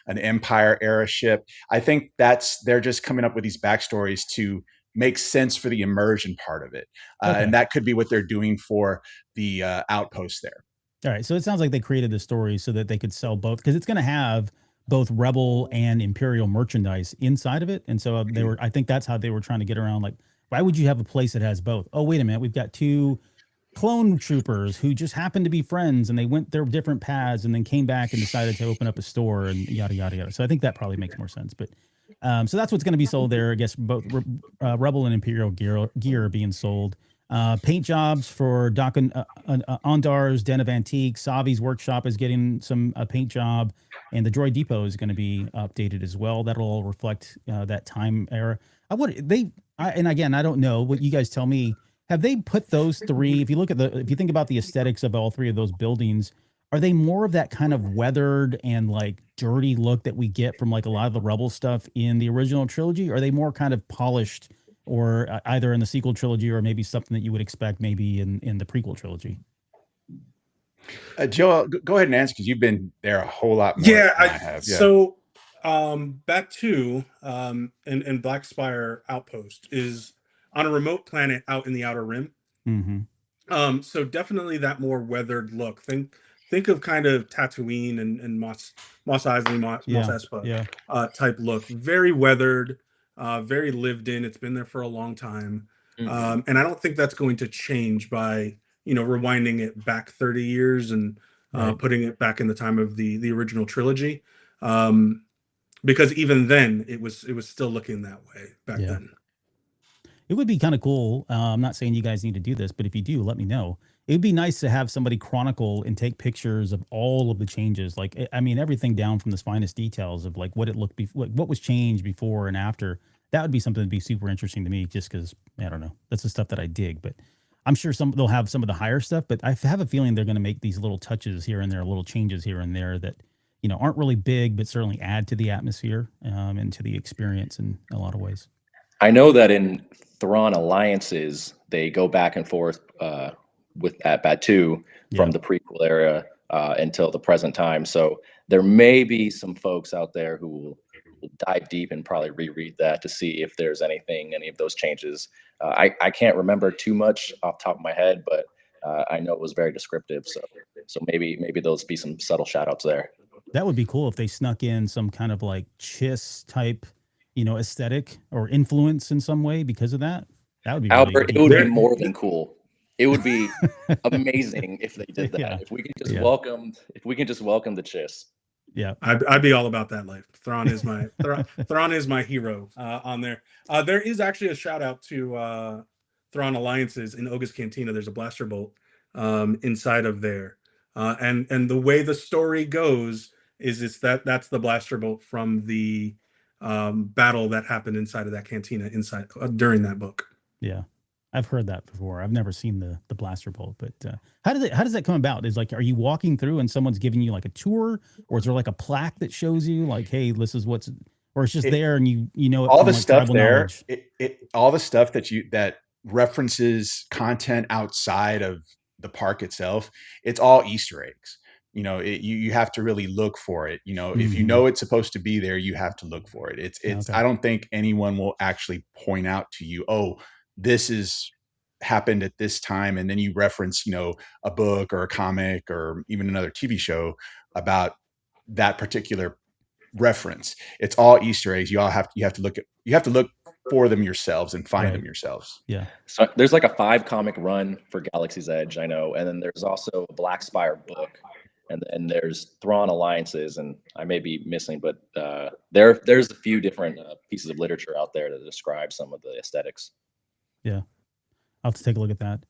Empire era ship. I think they're just coming up with these backstories to make sense for the immersion part of it, Okay. and that could be what they're doing for the outpost there. All right, so it sounds like they created the story so that they could sell both, because it's going to have both Rebel and Imperial merchandise inside of it, and so I think that's how they were trying to get around. Like, why would you have a place that has both? Oh, wait a minute, we've got 2 clone troopers who just happened to be friends, and they went their different paths, and then came back and decided to open up a store, and yada yada yada. So I think that probably makes more sense. But so that's what's going to be sold there. I guess both Rebel and Imperial gear are being sold. Paint jobs for Ondar's Den of Antiques. Savi's workshop is getting some paint job, and the Droid Depot is going to be updated as well. That'll all reflect that time era. And again, I don't know what you guys tell me. Have they put those 3? If you think about the aesthetics of all 3 of those buildings, are they more of that kind of weathered and like dirty look that we get from like a lot of the Rebel stuff in the original trilogy? Or are they more kind of polished, or either in the sequel trilogy, or maybe something that you would expect maybe in the prequel trilogy? Joel, go ahead and answer, because you've been there a whole lot more Yeah, than I have. Yeah. so back to and Black Spire Outpost is on a remote planet out in the Outer Rim. Mm-hmm. So definitely that more weathered look. Think of kind of Tatooine and Mos Eisley, Mos Espa type look. Very weathered, very lived in. It's been there for a long time. Mhm. And I don't think that's going to change by rewinding it back 30 years and Right. putting it back in the time of the original trilogy. Because even then it was still looking that way back Yeah. then. It would be kind of cool. I'm not saying you guys need to do this, but if you do, let me know. It'd be nice to have somebody chronicle and take pictures of all of the changes. Like, I mean, everything down from the finest details of like what it looked before, what was changed before and after. That would be something that'd be super interesting to me just because, I don't know, that's the stuff that I dig. But I'm sure they'll have some of the higher stuff, but I have a feeling they're going to make these little touches here and there, little changes here and there that, aren't really big, but certainly add to the atmosphere and to the experience in a lot of ways. I know that in Thrawn Alliances, they go back and forth with at Batu from the prequel era until the present time. So there may be some folks out there who will dive deep and probably reread that to see if there's any of those changes. I can't remember too much off the top of my head, but I know it was very descriptive. So maybe those be some subtle shout outs there. That would be cool if they snuck in some kind of like Chiss type, aesthetic or influence in some way because of that. That would be Albert, really it would be more than cool. It would be amazing if they did that. Yeah. If we can just welcome the Chiss. Yeah, I'd be all about that life. Thrawn is my Thrawn is my hero on there. There is actually a shout out to Thrawn Alliances in Oga's Cantina. There's a blaster bolt inside of there, and the way the story goes is that's the blaster bolt from the battle that happened inside of that cantina during that book. yeah. I've heard that before. I've never seen the blaster bolt, but how does that come about? Is like, are you walking through and someone's giving you like a tour, or is there like a plaque that shows you like, hey, this is what's, or it's just there and you know it all from, the like, stuff tribal there, knowledge? all the stuff that references content outside of the park itself, it's all Easter eggs. You have to really look for it. If you know it's supposed to be there, you have to look for it. It's Okay. I don't think anyone will actually point out to you, oh, this is happened at this time, and then you reference a book or a comic or even another TV show about that particular reference. It's all Easter eggs. You have to look for them yourselves and find them yourselves. Yeah. So there's like a 5-comic run for Galaxy's Edge, I know, and then there's also a Black Spire book, and then there's Thrawn Alliances, and I may be missing, but there's a few different pieces of literature out there that describe some of the aesthetics. Yeah. I'll have to take a look at that.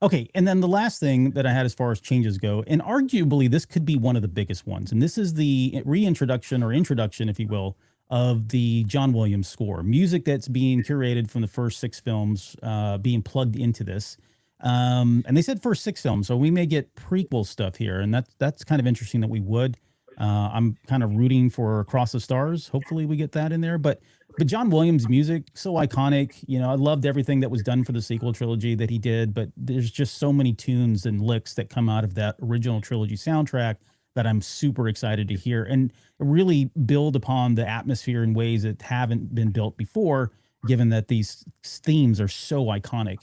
Okay. And then the last thing that I had as far as changes go, and arguably this could be one of the biggest ones, and this is the reintroduction or introduction, if you will, of the John Williams score, music that's being curated from the first 6 films being plugged into this. And they said first 6 films, so we may get prequel stuff here, and that's kind of interesting that we would. I'm kind of rooting for Across the Stars. Hopefully we get that in there, but John Williams' music, so iconic. I loved everything that was done for the sequel trilogy that he did, but there's just so many tunes and licks that come out of that original trilogy soundtrack that I'm super excited to hear and really build upon the atmosphere in ways that haven't been built before, given that these themes are so iconic.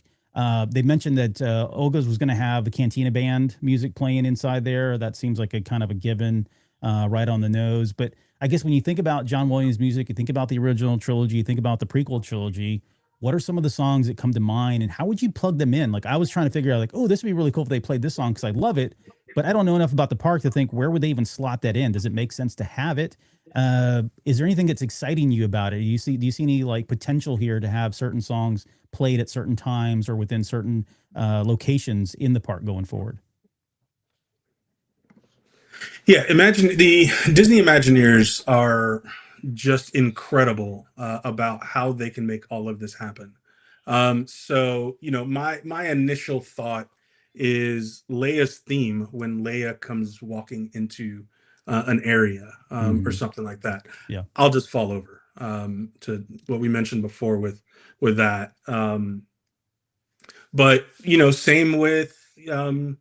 They mentioned that Oga's was going to have the Cantina Band music playing inside there. That seems like a kind of a given, right on the nose. But I guess when you think about John Williams' music, you think about the original trilogy, you think about the prequel trilogy, what are some of the songs that come to mind and how would you plug them in? Like, I was trying to figure out like, oh, this would be really cool if they played this song because I love it, but I don't know enough about the park to think where would they even slot that in? Does it make sense to have it? Is there anything that's exciting you about it? Do you see any like potential here to have certain songs played at certain times or within certain locations in the park going forward? Yeah, imagine the Disney Imagineers are just incredible about how they can make all of this happen. So my initial thought is Leia's theme when Leia comes walking into an area or something like that. Yeah. I'll just fall over to what we mentioned before with that. But same with the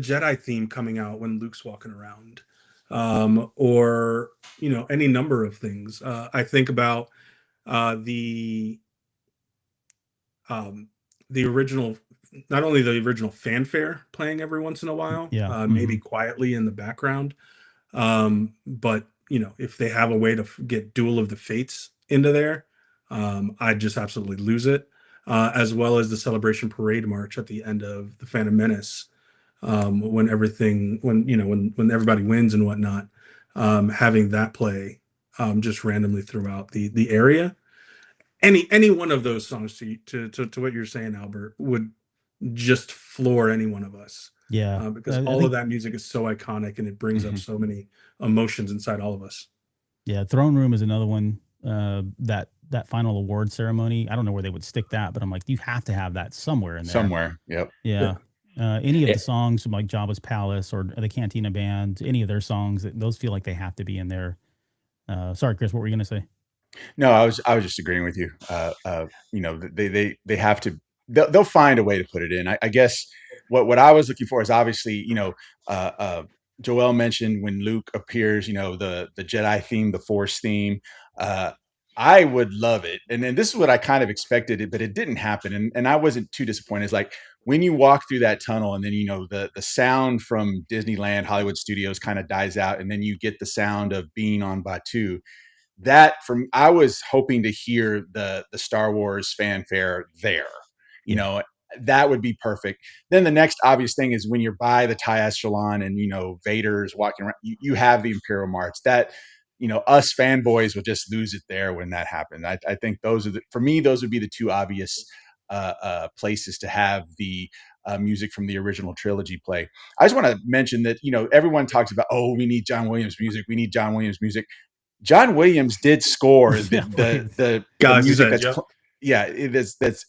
Jedi theme coming out when Luke's walking around, or any number of things. I think about the original, not only the original fanfare playing every once in a while, maybe quietly in the background, but if they have a way to get Duel of the Fates into there, I'd just absolutely lose it. as well as the Celebration Parade March at the end of the Phantom Menace, when when everybody wins and whatnot, having that play just randomly throughout the area. Any one of those songs to what you're saying, Albert, would just floor any one of us. Yeah. Because I all of think, that music is so iconic and it brings up Mhm. so many emotions inside all of us. yeah, Throne Room is another one. That final award ceremony. I don't know where they would stick that, but I'm like, you have to have that somewhere in there. Somewhere. Yep. Yeah. Any of Yeah. the songs from like Jabba's Palace or the Cantina Band, any of their songs, those feel like they have to be in there. Sorry, Chris, what were you gonna say? No, I was just agreeing with you. They have to. They'll find a way to put it in. I guess what I was looking for is obviously, uh, uh, Joel mentioned when Luke appears, the Jedi theme, the Force theme. Uh, I would love it, and then this is what I kind of expected, but it didn't happen, and I wasn't too disappointed. It's like when you walk through that tunnel, and then the sound from Disneyland, Hollywood Studios kind of dies out, and then you get the sound of being on Batuu. I was hoping to hear the Star Wars fanfare there. You know, that would be perfect. Then the next obvious thing is when you're by the Ty Echelon and Vader's walking around, you have the Imperial March. That us fanboys will just lose it there when that happens. I think for me those would be the two obvious places to have the music from the original trilogy play. I just want to mention that everyone talks about, oh, we need John Williams music. We need John Williams music. John Williams did score the Galaxy's music Edge, that's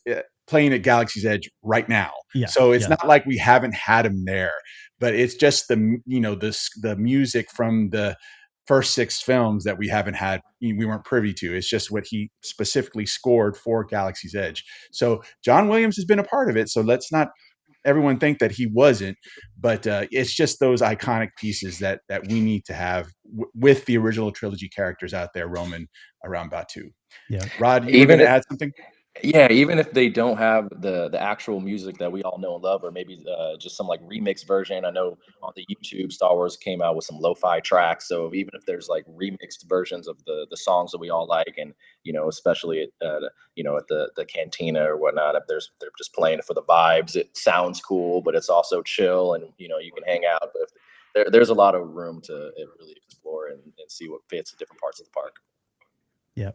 playing at Galaxy's Edge right now. Yeah. So it's yeah. not like we haven't had him there, but it's just the music from the first 6 films that we haven't had, we weren't privy to. It's just what he specifically scored for Galaxy's Edge. So John Williams has been a part of it. So let's not everyone think that he wasn't, but it's just those iconic pieces that we need to have with the original trilogy characters out there roaming around Batuu. Yeah. Rod, you were going to add something? Yeah, even if they don't have the actual music that we all know and love, or maybe just some like remix version. I know on the YouTube, Star Wars came out with some lo-fi tracks. So even if there's like remixed versions of the songs that we all like, and especially at the cantina or whatnot, if they're just playing it for the vibes, it sounds cool, but it's also chill, and you can hang out. But there's a lot of room to really explore and see what fits in different parts of the park. Yeah.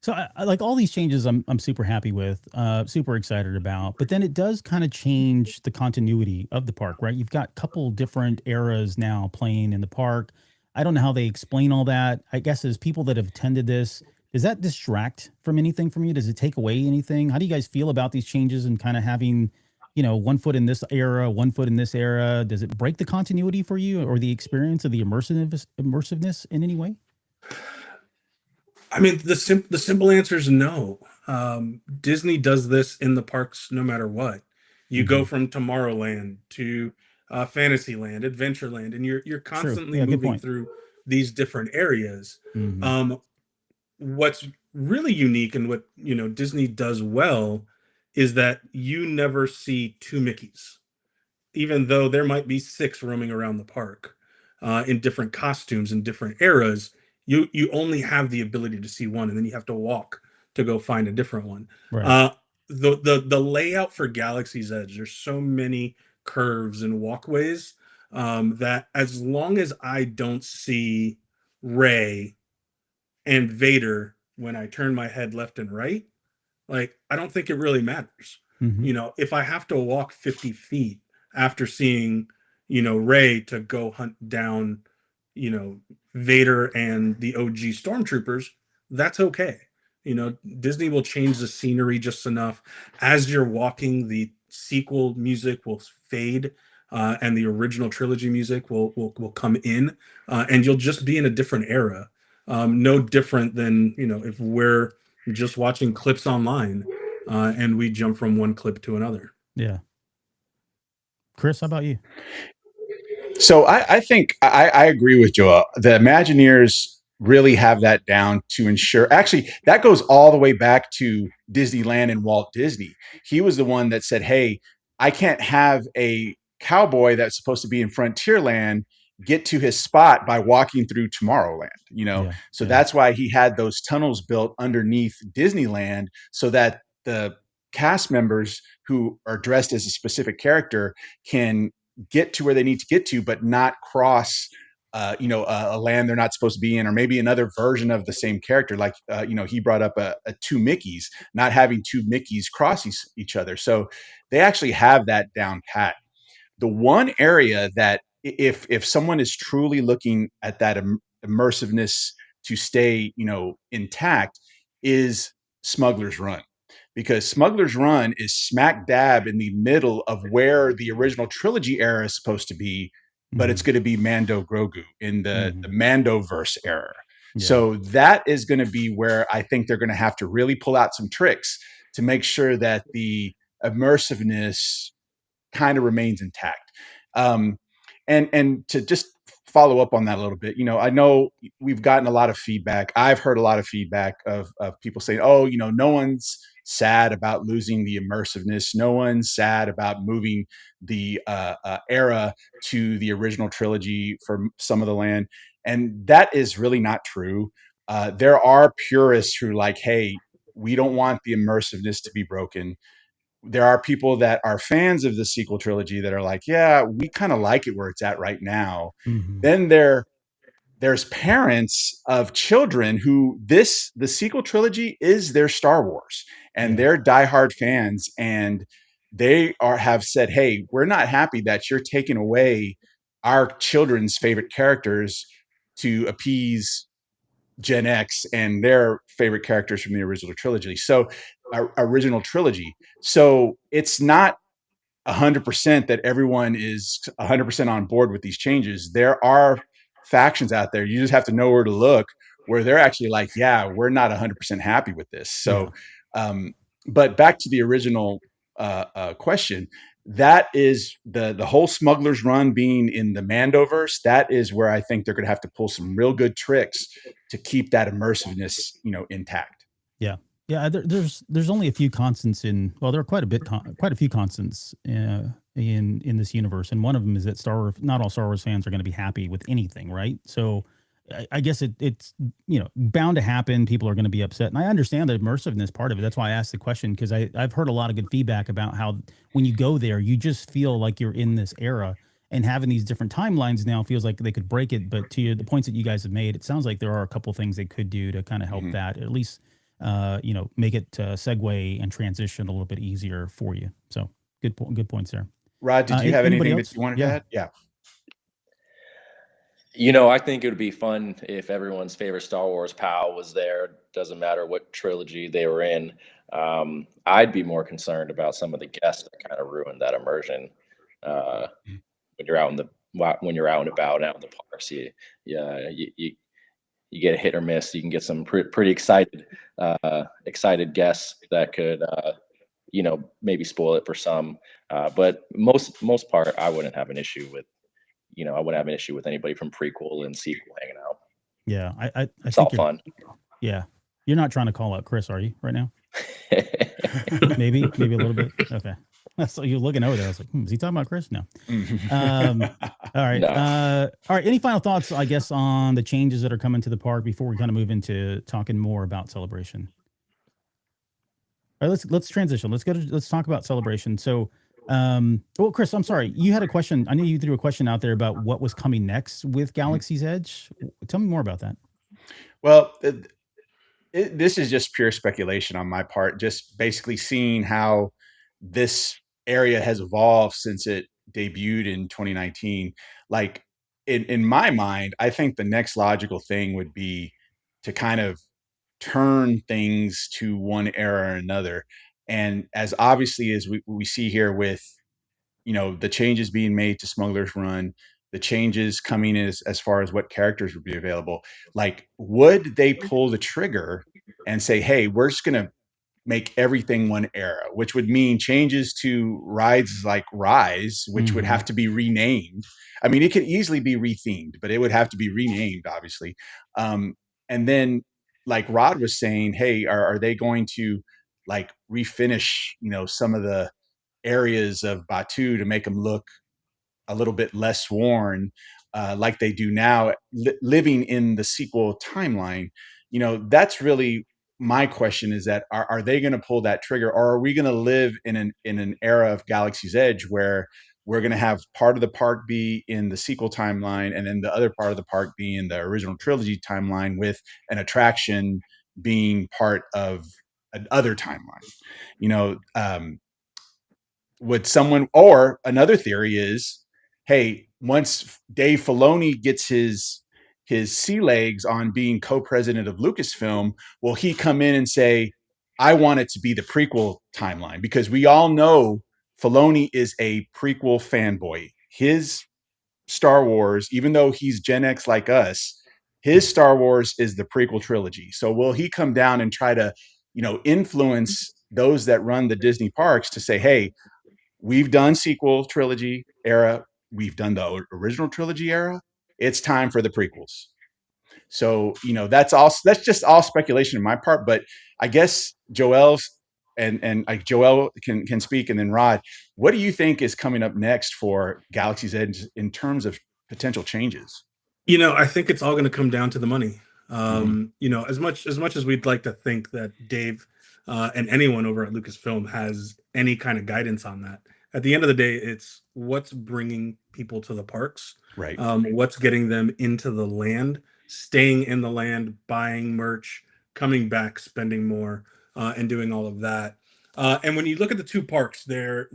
So I like all these changes. I'm super happy with, super excited about. But then it does kind of change the continuity of the park, right? You've got a couple different eras now playing in the park. I don't know how they explain all that. I guess as people that have attended this, does that distract from anything from you? Does it take away anything? How do you guys feel about these changes and kind of having, one foot in this era, one foot in this era? Does it break the continuity for you or the experience of the immersiveness in any way? I mean, the simple answer is no. Disney does this in the parks no matter what. You go from Tomorrowland to Fantasyland, Adventureland, and you're constantly Yeah, good moving point. through these different areas. Mhm. What's really unique and what Disney does well is that you never see 2 Mickeys, even though there might be 6 roaming around the park in different costumes in different eras. You only have the ability to see one, and then you have to walk to go find a different one. Right. The layout for Galaxy's Edge, there's so many curves and walkways that as long as I don't see Rey and Vader when I turn my head left and right, like I don't think it really matters. Mhm. If I have to walk 50 feet after seeing, Rey to go hunt down, Vader and the OG stormtroopers, that's okay. Disney will change the scenery just enough. As you're walking, the sequel music will fade, and the original trilogy music will come in, and you'll just be in a different era. No different than if we're just watching clips online, and we jump from one clip to another. Yeah. Chris, how about you? So I think I agree with Joel. The Imagineers really have that down to ensure. Actually, that goes all the way back to Disneyland and Walt Disney. He was the one that said, "Hey, I can't have a cowboy that's supposed to be in Frontierland get to his spot by walking through Tomorrowland." Yeah, So yeah. that's why he had those tunnels built underneath Disneyland so that the cast members who are dressed as a specific character can get to where they need to get to, but not cross a land they're not supposed to be in, or maybe another version of the same character. Like, he brought up a two Mickeys, not having two Mickeys cross each other. So they actually have that down pat. The one area that if someone is truly looking at that immersiveness to stay, intact, is Smuggler's Run. Because Smuggler's Run is smack dab in the middle of where the original trilogy era is supposed to be, but it's going to be Mando Grogu in the Mandoverse era. Yeah. So that is going to be where I think they're going to have to really pull out some tricks to make sure that the immersiveness kind of remains intact. And to just follow up on that a little bit, I know we've gotten a lot of feedback. I've heard a lot of feedback of people saying, oh, no one's sad about losing the immersiveness. No one's sad about moving the era to the original trilogy for some of the land. And that is really not true. There are purists who are like, hey, we don't want the immersiveness to be broken. There are people that are fans of the sequel trilogy that are like, yeah, we kind of like it where it's at right now. Then there's parents of children who the sequel trilogy is their Star Wars, and they're diehard fans, and they have said, hey, we're not happy that you're taking away our children's favorite characters to appease Gen X and their favorite characters from the original trilogy. So it's not 100% that everyone is 100% on board with these changes. There are factions out there. You just have to know where to look, where they're actually like, yeah, we're not 100% happy with this. So, but back to the original question, that is the whole Smuggler's Run being in the Mandoverse. That is where I think they're going to have to pull some real good tricks to keep that immersiveness, intact. Yeah, there's only a few constants there are quite a few constants in this universe, and one of them is that not all Star Wars fans are going to be happy with anything, right? So I guess it's bound to happen. People are going to be upset, and I understand the immersiveness part of it. That's why I asked the question, because I've heard a lot of good feedback about how when you go there, you just feel like you're in this era, and having these different timelines now feels like they could break it. But to the points that you guys have made, it sounds like there are a couple things they could do to kind of help that, at least make it segue and transition a little bit easier for you. So good points there. Rod, did you have anything else? that you wanted to add? Yeah. I think it would be fun if everyone's favorite Star Wars pal was there. Doesn't matter what trilogy they were in. I'd be more concerned about some of the guests that kind of ruined that immersion. When you're out and about out in the parks, you get a hit or miss. You can get some pretty excited guests that could, maybe spoil it for some. But most part, I wouldn't have an issue with, I wouldn't have an issue with anybody from prequel and sequel hanging out. Yeah, I it's think all fun. Yeah, you're not trying to call out Chris, are you, right now? maybe a little bit. Okay. So you're looking over there. I was like, is he talking about Chris? No. All right. No. All right. Any final thoughts, I guess, on the changes that are coming to the park before we kind of move into talking more about Celebration? All right, let's transition. Let's talk about Celebration. So, Chris, I'm sorry. You had a question. I knew you threw a question out there about what was coming next with Galaxy's Edge. Tell me more about that. Well, this is just pure speculation on my part, just basically seeing how this area has evolved since it debuted in 2019. Like in my mind, I think the next logical thing would be to kind of turn things to one era or another. And as obviously as we see here with, the changes being made to Smuggler's Run, the changes coming as far as what characters would be available, like, would they pull the trigger and say, hey, we're just going to make everything one era, which would mean changes to rides like Rise, which would have to be renamed. I mean, it could easily be rethemed, but it would have to be renamed, obviously. And then, like Rod was saying, hey, are they going to like refinish, some of the areas of Batuu to make them look a little bit less worn, like they do now, living in the sequel timeline? That's really my question is that are they going to pull that trigger, or are we going to live in an era of Galaxy's Edge where we're going to have part of the park be in the sequel timeline and then the other part of the park be in the original trilogy timeline, with an attraction being part of another timeline? You know, would someone, or another theory is, hey, once Dave Filoni gets his sea legs on being co-president of Lucasfilm, will he come in and say, I want it to be the prequel timeline? Because we all know Filoni is a prequel fanboy. His Star Wars, even though he's Gen X like us, his Star Wars is the prequel trilogy. So will he come down and try to, influence those that run the Disney parks to say, hey, we've done sequel trilogy era, we've done the original trilogy era, it's time for the prequels? So, that's just all speculation on my part. But I guess Joel's and Joel can speak, and then Rod, what do you think is coming up next for Galaxy's Edge in terms of potential changes? I think it's all going to come down to the money. As much as we'd like to think that Dave and anyone over at Lucasfilm has any kind of guidance on that, at the end of the day, it's what's bringing people to the parks, Right. What's getting them into the land, staying in the land, buying merch, coming back, spending more, and doing all of that. And when you look at the two parks, there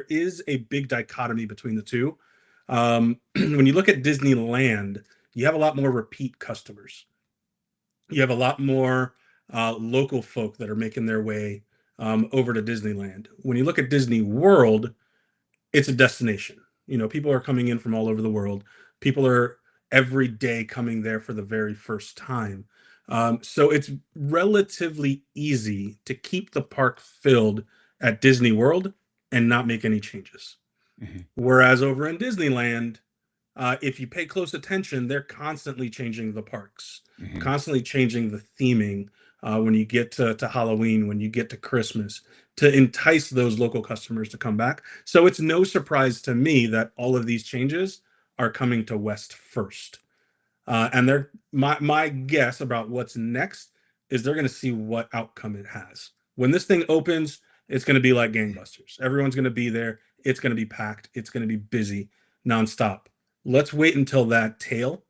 is a big dichotomy between the two. When you look at Disneyland, you have a lot more repeat customers. You have a lot more local folk that are making their way over to Disneyland. When you look at Disney World, it's a destination. People are coming in from all over the world. People are every day coming there for the very first time. So it's relatively easy to keep the park filled at Disney World and not make any changes. Mm-hmm. Whereas over in Disneyland, if you pay close attention, they're constantly changing the parks, Mm-hmm. constantly changing the theming when you get to Halloween, when you get to Christmas, to entice those local customers to come back. So it's no surprise to me that all of these changes are coming to West first. And they're my guess about what's next is they're going to see what outcome it has. When this thing opens, it's going to be like gangbusters. Everyone's going to be there. It's going to be packed. It's going to be busy nonstop. Let's wait until that tail,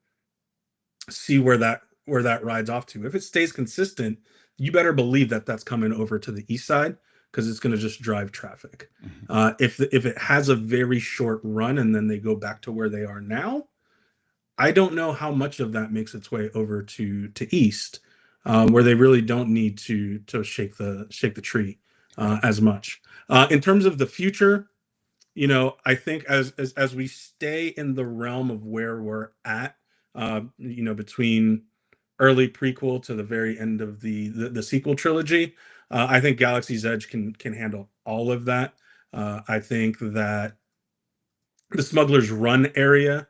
see where that rides off to. If it stays consistent, you better believe that that's coming over to the east side, because it's going to just drive traffic. Mm-hmm. If it has a very short run and then they go back to where they are now, I don't know how much of that makes its way over to east, where they really don't need to shake the tree as much. In terms of the future, I think as we stay in the realm of where we're at, between early prequel to the very end of the sequel trilogy, I think Galaxy's Edge can handle all of that. I think that the Smuggler's Run area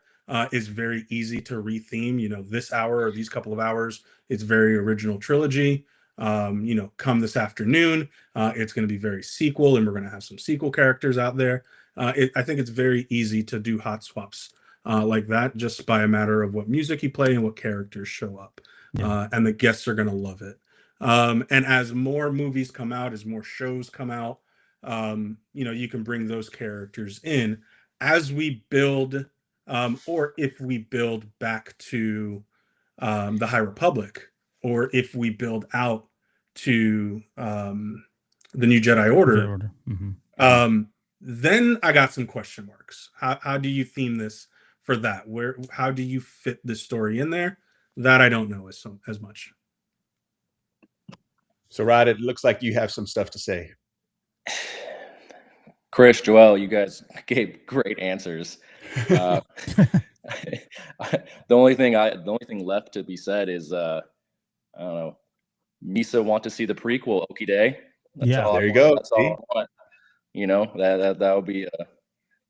is very easy to retheme. This hour or these couple of hours, it's very original trilogy. Come this afternoon, it's going to be very sequel, and we're going to have some sequel characters out there. I think it's very easy to do hot swaps like that, just by a matter of what music you play and what characters show up. Yeah. And the guests are going to love it. And as more movies come out, as more shows come out, you can bring those characters in as we build, or if we build back to the High Republic, or if we build out to the New Jedi Order. Mm-hmm. Then I got some question marks. How do you theme this for that? How do you fit this story in there? That I don't know as much. So, Rod, it looks like you have some stuff to say. Chris, Joel, you guys gave great answers. The only thing left to be said is, I don't know, Misa want to see the prequel. Okie day. There you go. That's all I want.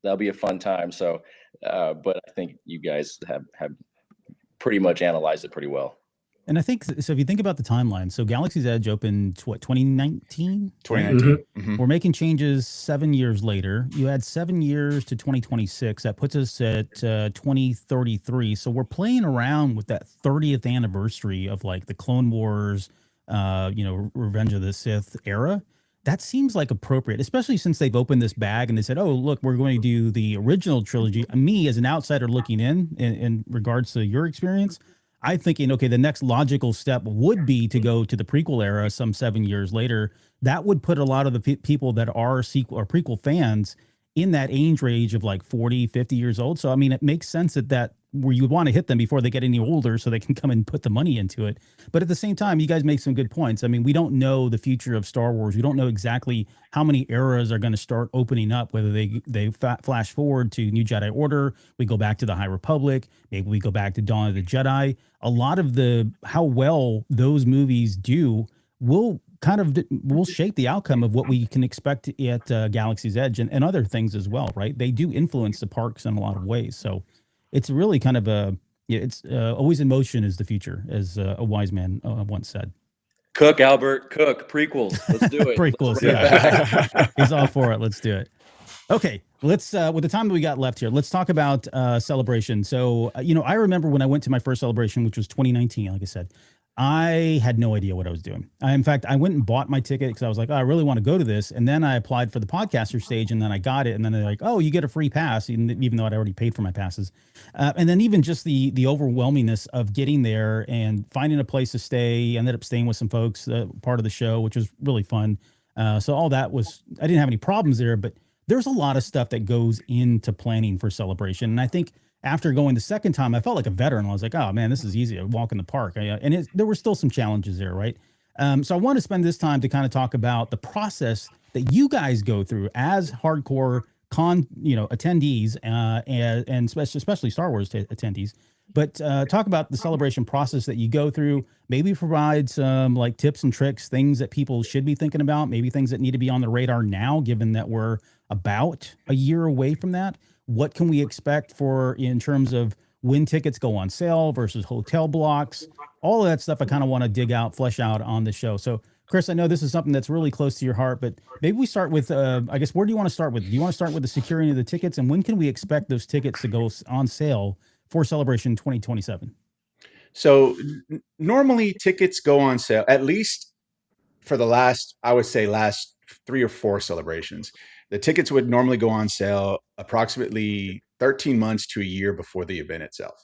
That'll be a fun time. So, but I think you guys have pretty much analyzed it pretty well. And I think so. If you think about the timeline, so Galaxy's Edge opened 2019. 2019. Mm-hmm. We're making changes 7 years later. You add 7 years to 2026. That puts us at 2033. So we're playing around with that 30th anniversary of like the Clone Wars, Revenge of the Sith era. That seems like appropriate, especially since they've opened this bag and they said, "Oh, look, we're going to do the original trilogy." Me, as an outsider looking in regards to your experience, I'm thinking, okay, the next logical step would be to go to the prequel era some 7 years later. That would put a lot of the people that are sequel or prequel fans in that age range of like 40, 50 years old. So, I mean, it makes sense that where you want to hit them before they get any older so they can come and put the money into it. But at the same time, you guys make some good points. I mean, we don't know the future of Star Wars. We don't know exactly how many eras are going to start opening up, whether they flash forward to New Jedi Order, we go back to the High Republic, maybe we go back to Dawn of the Jedi. A lot of how well those movies do will shape the outcome of what we can expect at Galaxy's Edge and other things as well, right? They do influence the parks in a lot of ways. So it's really kind of it's always in motion is the future, as a wise man once said. Cook, Albert, cook, prequels. Let's do it. Prequels, yeah. He's all for it. Let's do it. Okay, let's with the time that we got left here, let's talk about Celebration. So, I remember when I went to my first Celebration, which was 2019, like I said, I had no idea what I was doing. In fact, I went and bought my ticket because I was like, oh, I really want to go to this. And then I applied for the podcaster stage and then I got it. And then they're like, oh, you get a free pass, even though I'd already paid for my passes. And then even just the overwhelmingness of getting there and finding a place to stay, ended up staying with some folks, part of the show, which was really fun. So all that I didn't have any problems there, but there's a lot of stuff that goes into planning for Celebration. And I think after going the second time, I felt like a veteran. I was like, oh man, this is easy. I walk in the park. There were still some challenges there, right? So I want to spend this time to kind of talk about the process that you guys go through as hardcore attendees, and especially Star Wars attendees. But talk about the Celebration process that you go through. Maybe provide some like tips and tricks, things that people should be thinking about. Maybe things that need to be on the radar now, given that we're about a year away from that. What can we expect in terms of when tickets go on sale versus hotel blocks? All of that stuff I kind of want to flesh out on the show. So, Chris, I know this is something that's really close to your heart, but maybe we start with, I guess, where do you want to start with? Do you want to start with the securing of the tickets? And when can we expect those tickets to go on sale for Celebration 2027? So normally tickets go on sale, at least for the last 3 or 4 celebrations. The tickets would normally go on sale approximately 13 months to a year before the event itself.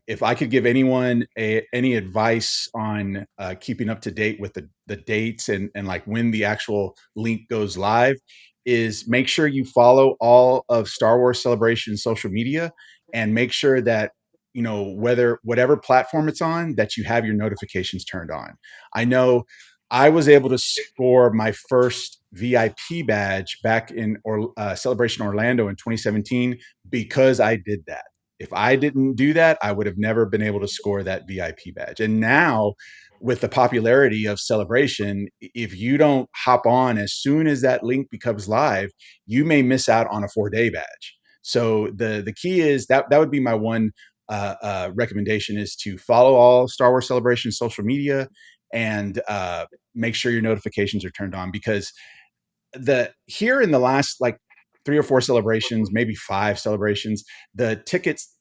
If I could give anyone any advice on keeping up to date with the dates and like when the actual link goes live, is make sure you follow all of Star Wars Celebration social media and make sure that, whatever platform it's on, that you have your notifications turned on. I know I was able to score my first VIP badge back in Celebration Orlando in 2017 because I did that. If I didn't do that, I would have never been able to score that VIP badge. And now, with the popularity of Celebration, if you don't hop on as soon as that link becomes live, you may miss out on a 4-day badge. So the key is that would be my one recommendation, is to follow all Star Wars Celebration social media and make sure your notifications are turned on, because here in the last like 3 or 4 celebrations, maybe 5 celebrations, the tickets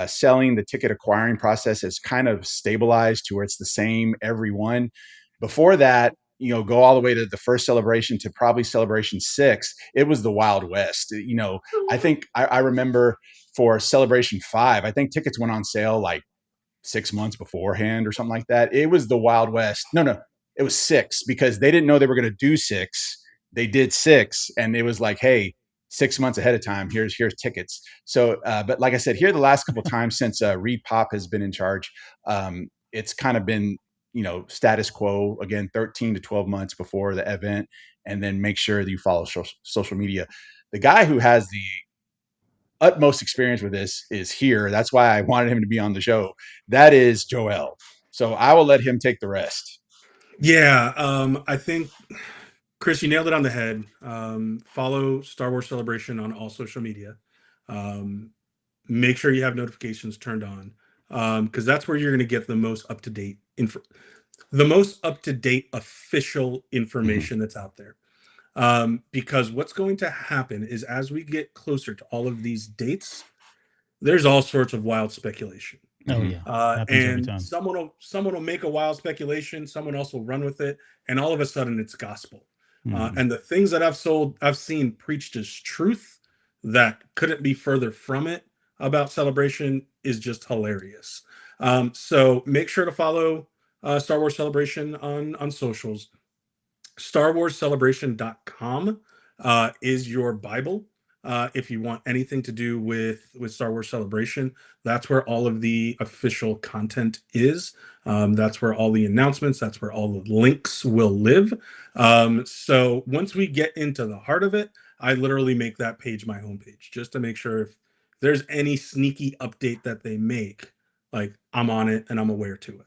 selling, the ticket acquiring process has kind of stabilized to where it's the same every one. Before that, go all the way to the first celebration to probably Celebration 6, it was the Wild West. I think I remember for Celebration 5, I think tickets went on sale like 6 months beforehand or something like that. It was the Wild West. No, it was 6, because they didn't know they were going to do 6. They did 6, and it was like, hey, 6 months ahead of time, here's tickets. So, but like I said, here the last couple of times since Reed Pop has been in charge, it's kind of been, status quo again, 13 to 12 months before the event, and then make sure that you follow social media. The guy who has the utmost experience with this is here. That's why I wanted him to be on the show. That is Joel. So I will let him take the rest. Yeah, I think, Chris, you nailed it on the head. Follow Star Wars Celebration on all social media. Make sure you have notifications turned on, because that's where you're going to get the most up-to-date official information that's out there. Because what's going to happen is, as we get closer to all of these dates, there's all sorts of wild speculation. Oh Mhm. yeah, happens every And time. someone will make a wild speculation, someone else will run with it, and all of a sudden it's gospel. Mhm. And the things that I've seen preached as truth that couldn't be further from it about Celebration is just hilarious. So make sure to follow Star Wars Celebration on socials. StarWarsCelebration.com is your Bible. If you want anything to do with Star Wars Celebration, that's where all of the official content is. That's where all the announcements, that's where all the links will live. So once we get into the heart of it, I literally make that page my homepage just to make sure if there's any sneaky update that they make, like I'm on it and I'm aware to it.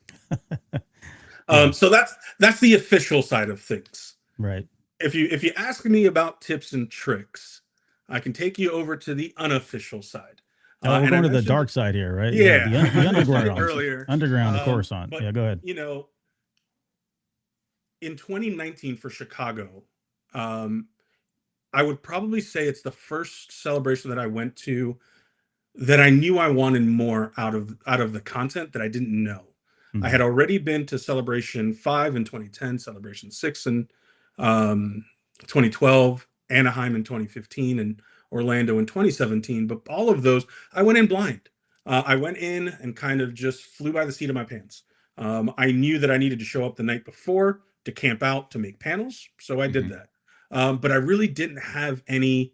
Yeah. So that's the official side of things. Right. If you ask me about tips and tricks, I can take you over to the unofficial side. Oh, we're And I going to the mentioned, dark side here, right? Yeah, yeah, the I mentioned it underground, earlier. underground, the Coruscant. But Yeah, go ahead. you know, in 2019 for Chicago, um, I would probably say it's the first celebration that I went to that I knew I wanted more out of the content that I didn't know. I had Mhm. already been to Celebration 5 in 2010, Celebration 6 in 2012, Anaheim in 2015, and Orlando in 2017. But all of those, I went in blind. I went in and kind of just flew by the seat of my pants. I knew that I needed to show up the night before to camp out to make panels, so I did Mhm. that. But I really didn't have any,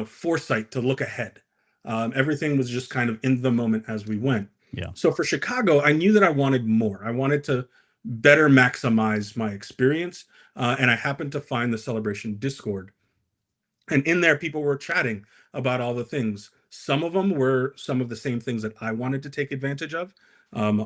foresight to look ahead. Everything was just kind of in the moment as we went. Yeah. So for Chicago, I knew that I wanted more. I wanted to better maximize my experience. And I happened to find the Celebration Discord. And in there, people were chatting about all the things. Some of them were some of the same things that I wanted to take advantage of,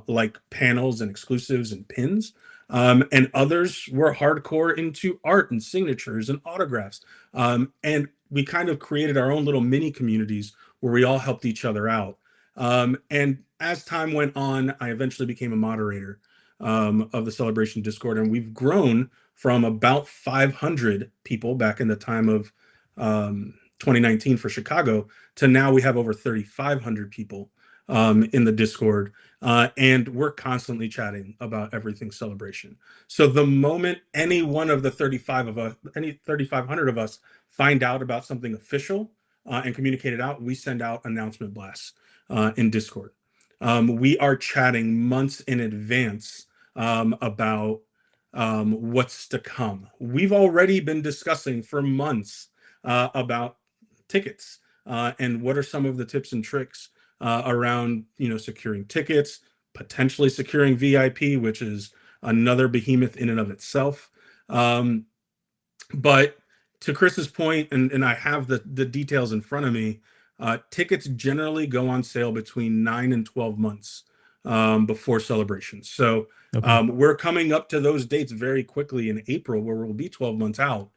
like panels and exclusives and pins. And others were hardcore into art and signatures and autographs. And we kind of created our own little mini communities where we all helped each other out. And as time went on, I eventually became a moderator of the Celebration Discord, and we've grown from about 500 people back in the time of 2019 for Chicago to now we have over 3,500 people in the Discord, and we're constantly chatting about everything Celebration. So the moment any one of the 35 of us, any 3,500 of us, find out about something official and communicate it out, we send out announcement blasts in Discord. We are chatting months in advance about what's to come. We've already been discussing for months about tickets and what are some of the tips and tricks around securing tickets, potentially securing VIP, which is another behemoth in and of itself. But to Chris's point, and I have the details in front of me, tickets generally go on sale between 9 and 12 months before celebrations. So Okay. we're coming up to those dates very quickly in April, where we'll be 12 months out.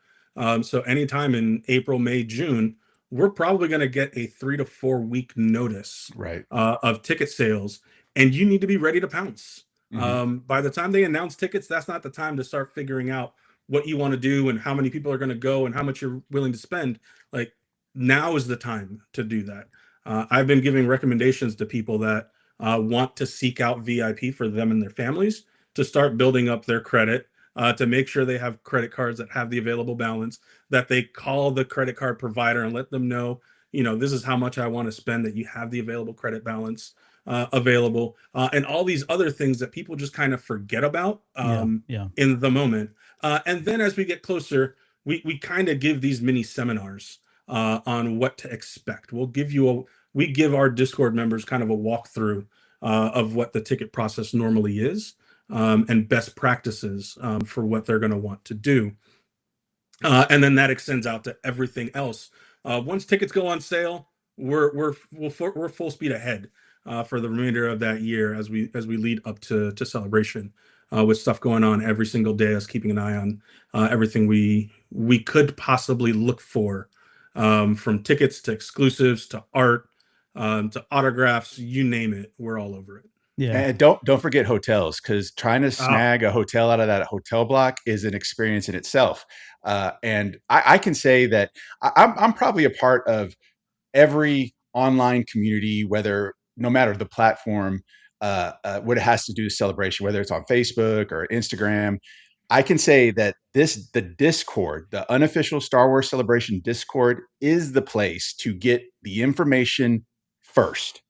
So anytime in April, May, June, we're probably going to get a 3 to 4 week notice Right. of ticket sales, and you need to be ready to pounce. Mhm. By the time they announce tickets, that's not the time to start figuring out what you want to do and how many people are going to go and how much you're willing to spend. Like, now is the time to do that. I've been giving recommendations to people that want to seek out VIP for them and their families to start building up their credit, to make sure they have credit cards that have the available balance, that they call the credit card provider and let them know, this is how much I want to spend, that you have the available credit balance available, and all these other things that people just kind of forget about Yeah. Yeah. in the moment. And then as we get closer, we kind of give these mini seminars on what to expect. We give our Discord members kind of a walkthrough of what the ticket process normally is, and best practices for what they're going to want to do. And then that extends out to everything else. Once tickets go on sale, we're full speed ahead for the remainder of that year as we lead up to Celebration, with stuff going on every single day. Us keeping an eye on everything we could possibly look for, from tickets to exclusives to art, to autographs, you name it, we're all over it. Yeah. And don't forget hotels, because trying to Ah, snag a hotel out of that hotel block is an experience in itself. And I can say that I'm probably a part of every online community, whether no matter the platform, what it has to do with celebration, whether it's on Facebook or Instagram. I can say that the Discord, the unofficial Star Wars Celebration Discord, is the place to get the information first,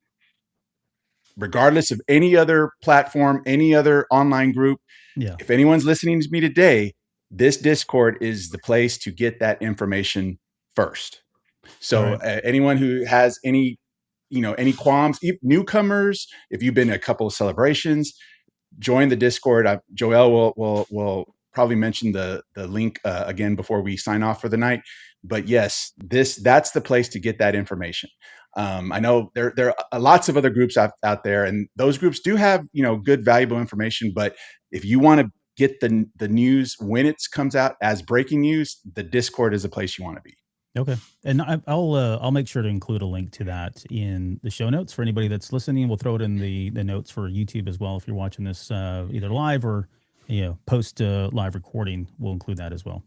regardless of any other platform, any other online group. Yeah. If anyone's listening to me today, this Discord is the place to get that information first. So anyone who has any qualms, newcomers, if you've been to a couple of celebrations, join the Discord. Joel will probably mention the link again before we sign off for the night. But yes, that's the place to get that information. I know there are lots of other groups out there, and those groups do have good, valuable information. But if you want to get the news when it comes out as breaking news, the Discord is the place you want to be. Okay, and I'll make sure to include a link to that in the show notes for anybody that's listening. We'll throw it in the notes for YouTube as well. If you're watching this either live or post live recording, we'll include that as well.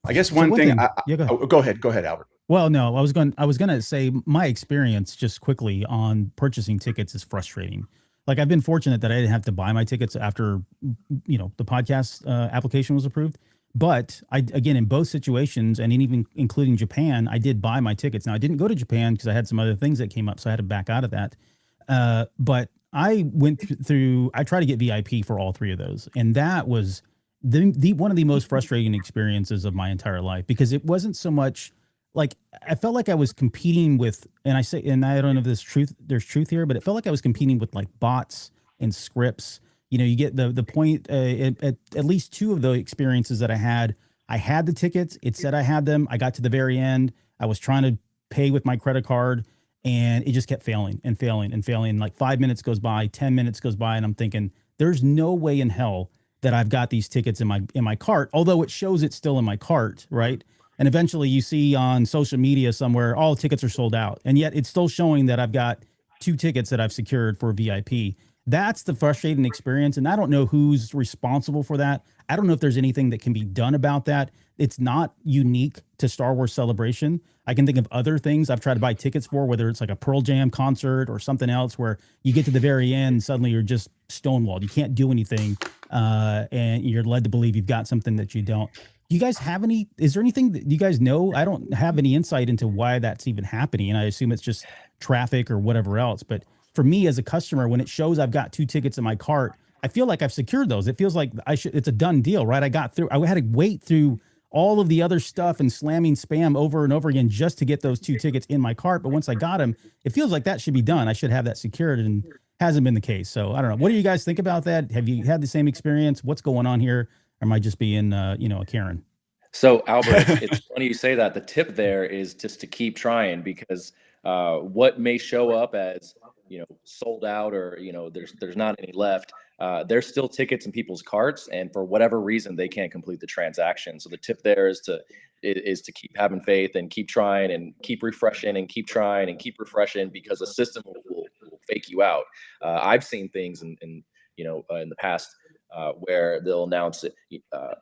I guess one thing. Go ahead, Albert. Well, no, I was going to say my experience just quickly on purchasing tickets is frustrating. Like, I've been fortunate that I didn't have to buy my tickets after the podcast application was approved. But again, in both situations, and even including Japan, I did buy my tickets. Now, I didn't go to Japan because I had some other things that came up, so I had to back out of that. But I went through. I tried to get VIP for all three of those, and that was the one of the most frustrating experiences of my entire life, because it wasn't so much like I felt like I was competing with, and I don't know if there's truth here, but it felt like I was competing with like bots and scripts. You get the point. At least two of the experiences that I had the tickets. It said I had them. I got to the very end. I was trying to pay with my credit card, and it just kept failing and failing and failing. Like 5 minutes goes by, 10 minutes goes by, and I'm thinking, there's no way in hell that I've got these tickets in my cart. Although it shows it's still in my cart, right? And eventually you see on social media somewhere, all tickets are sold out, and yet it's still showing that I've got 2 tickets that I've secured for VIP. That's the frustrating experience. And I don't know who's responsible for that. I don't know if there's anything that can be done about that. It's not unique to Star Wars Celebration. I can think of other things I've tried to buy tickets for, whether it's like a Pearl Jam concert or something else, where you get to the very end, suddenly you're just stonewalled. You can't do anything. And you're led to believe you've got something that you don't. Do you guys have is there anything that you guys know? I don't have any insight into why that's even happening. And I assume it's just traffic or whatever else. But for me as a customer, when it shows I've got 2 tickets in my cart, I feel like I've secured those. It feels like it's a done deal, right? I had to wait through all of the other stuff and slamming spam over and over again just to get those 2 tickets in my cart. But once I got them, it feels like that should be done. I should have that secured, and hasn't been the case. So I don't know. What do you guys think about that? Have you had the same experience? What's going on here? Or am I just being, a Karen? So Albert, it's funny you say that. The tip there is just to keep trying, because what may show up as sold out, or there's not any left, there's still tickets in people's carts, and for whatever reason they can't complete the transaction. So the tip there is to keep having faith and keep trying and keep refreshing and keep trying and keep refreshing, because the system will fake you out. I've seen things in the past where they'll announce it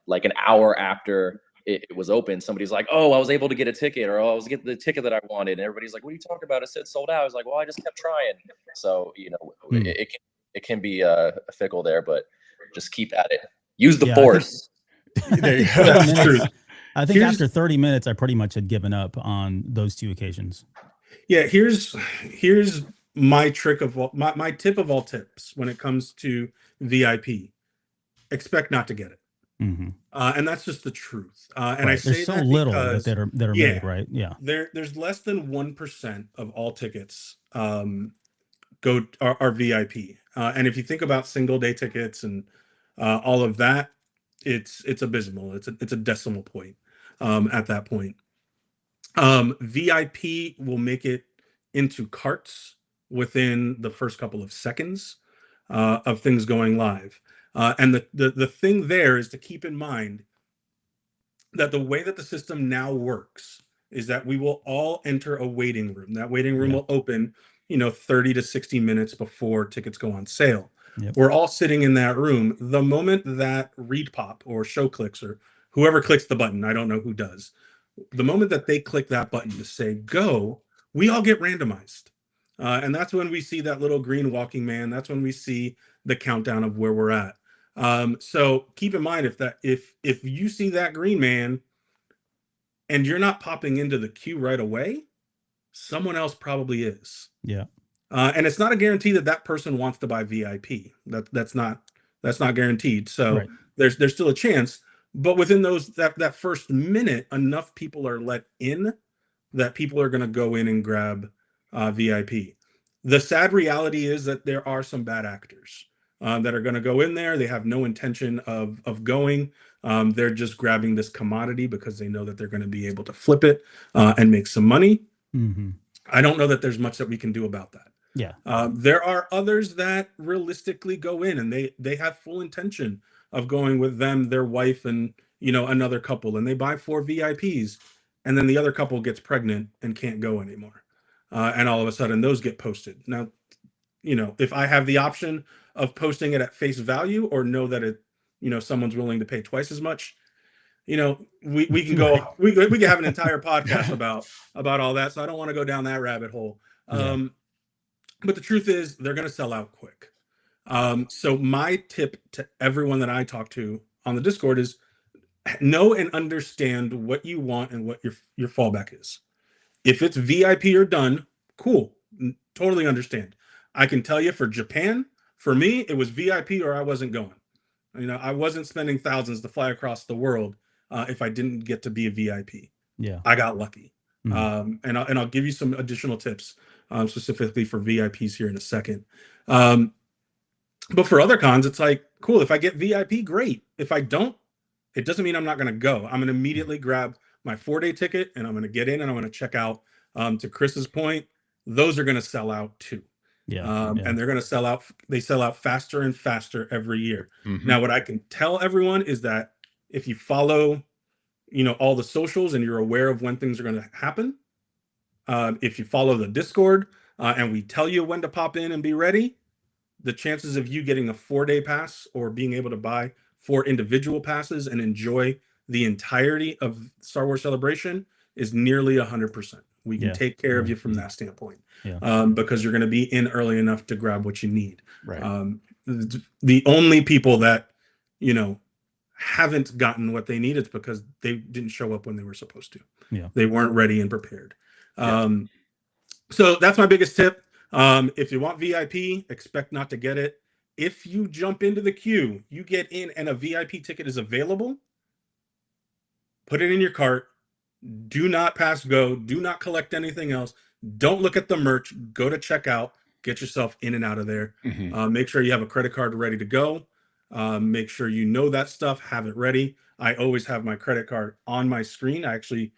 like an hour after it was open. Somebody's like, "Oh, I was able to get a ticket," or "Oh, I was getting the ticket that I wanted," and everybody's like, "What are you talking about? It said sold out." I was like, "Well, I just kept trying." So it can be fickle there, but just keep at it. Use the force. There you go. That's true. I think after 30 minutes, I pretty much had given up on those 2 occasions. Yeah, here's my trick of my tip of all tips when it comes to VIP. Expect not to get it. Mm-hmm. And that's just the truth. And right. I say there's so little that are made, right? Yeah. There's less than 1% of all tickets are VIP. And if you think about single day tickets and all of that, it's abysmal. It's a decimal point at that point. VIP will make it into carts within the first couple of seconds of things going live. And the thing there is to keep in mind that the way that the system now works is that we will all enter a waiting room. That waiting room will open, 30 to 60 minutes before tickets go on sale. Yep. We're all sitting in that room. The moment that ReadPop or Show clicks, or whoever clicks the button, I don't know who does, the moment that they click that button to say go, we all get randomized. And that's when we see that little green walking man. That's when we see the countdown of where we're at. So keep in mind, if you see that green man and you're not popping into the queue right away, someone else probably is. Yeah. And it's not a guarantee that that person wants to buy VIP. That's not guaranteed. So Right. there's still a chance. But within that first minute, enough people are let in that people are going to go in and grab VIP. The sad reality is that there are some bad actors that are going to go in there. They have no intention of going. They're just grabbing this commodity because they know that they're going to be able to flip it and make some money. Mm-hmm. I don't know that there's much that we can do about that. Yeah. There are others that realistically go in and they have full intention of going with them, their wife, and another couple, and they buy 4 VIPs, and then the other couple gets pregnant and can't go anymore, and all of a sudden those get posted. Now, if I have the option of posting it at face value or know that someone's willing to pay twice as much, we can go we can have an entire podcast about all that. So I don't want to go down that rabbit hole. But the truth is they're going to sell out quick. So my tip to everyone that I talk to on the Discord is know and understand what you want and what your fallback is. If it's VIP or done, cool. Totally understand. I can tell you for Japan, for me, it was VIP or I wasn't going. I wasn't spending thousands to fly across the world if I didn't get to be a VIP. Yeah. I got lucky. Mm-hmm. And I'll give you some additional tips specifically for VIPs here in a second. But for other cons, it's like, cool, if I get VIP, great. If I don't, it doesn't mean I'm not going to go. I'm going to immediately grab my 4-day ticket and I'm going to get in and I'm going to check out. To Chris's point, those are going to sell out too. Yeah. And they're going to sell out. They sell out faster and faster every year. Mhm. Now, what I can tell everyone is that if you follow, all the socials and you're aware of when things are going to happen, if you follow the Discord and we tell you when to pop in and be ready, the chances of you getting a 4-day pass or being able to buy 4 individual passes and enjoy the entirety of Star Wars Celebration is nearly 100%. We can take care of you from that standpoint, because you're going to be in early enough to grab what you need. Right. The only people that, haven't gotten what they need is because they didn't show up when they were supposed to. Yeah. They weren't ready and prepared. So that's my biggest tip. If you want VIP, expect not to get it. If you jump into the queue, you get in and a VIP ticket is available, put it in your cart. Do not pass go. Do not collect anything else. Don't look at the merch. Go to checkout. Get yourself in and out of there. Mhm. Make sure you have a credit card ready to go. Make sure you know that stuff. Have it ready. I always have my credit card on my screen. I actually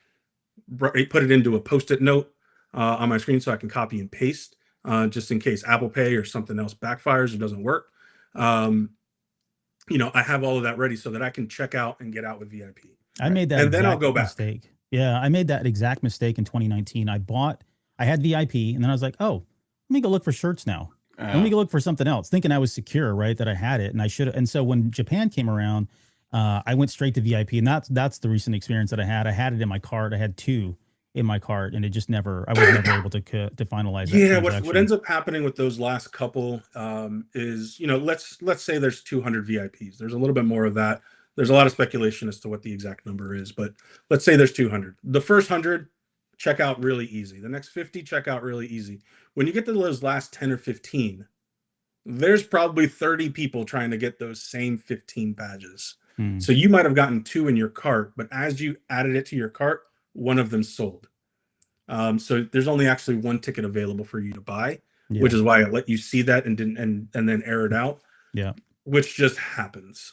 put it into a Post-it note on my screen so I can copy and paste just in case Apple Pay or something else backfires or doesn't work. I have all of that ready so that I can check out and get out with VIP. I made that And then I'll exact go back. mistake. Yeah, I made that exact mistake in 2019. I had VIP, and then I was like, oh, let me go look for shirts now. Let me go look for something else, thinking I was secure, right? That I had it, and I should. And so when Japan came around, I went straight to VIP, and that's the recent experience that I had. I had it in my cart. I had 2 in my cart, and it just never. I was never able to finalize that. Yeah, transaction. what ends up happening with those last couple is, let's say there's 200 VIPs. There's a little bit more of that. There's a lot of speculation as to what the exact number is, but let's say there's 200. The first 100 check out really easy. The next 50 check out really easy. When you get to those last 10 or 15, there's probably 30 people trying to get those same 15 badges. So you might have gotten 2 in your cart, but as you added it to your cart, one of them sold. So there's only actually 1 ticket available for you to buy, which is why I let you see that and then air it out. Yeah. Which just happens.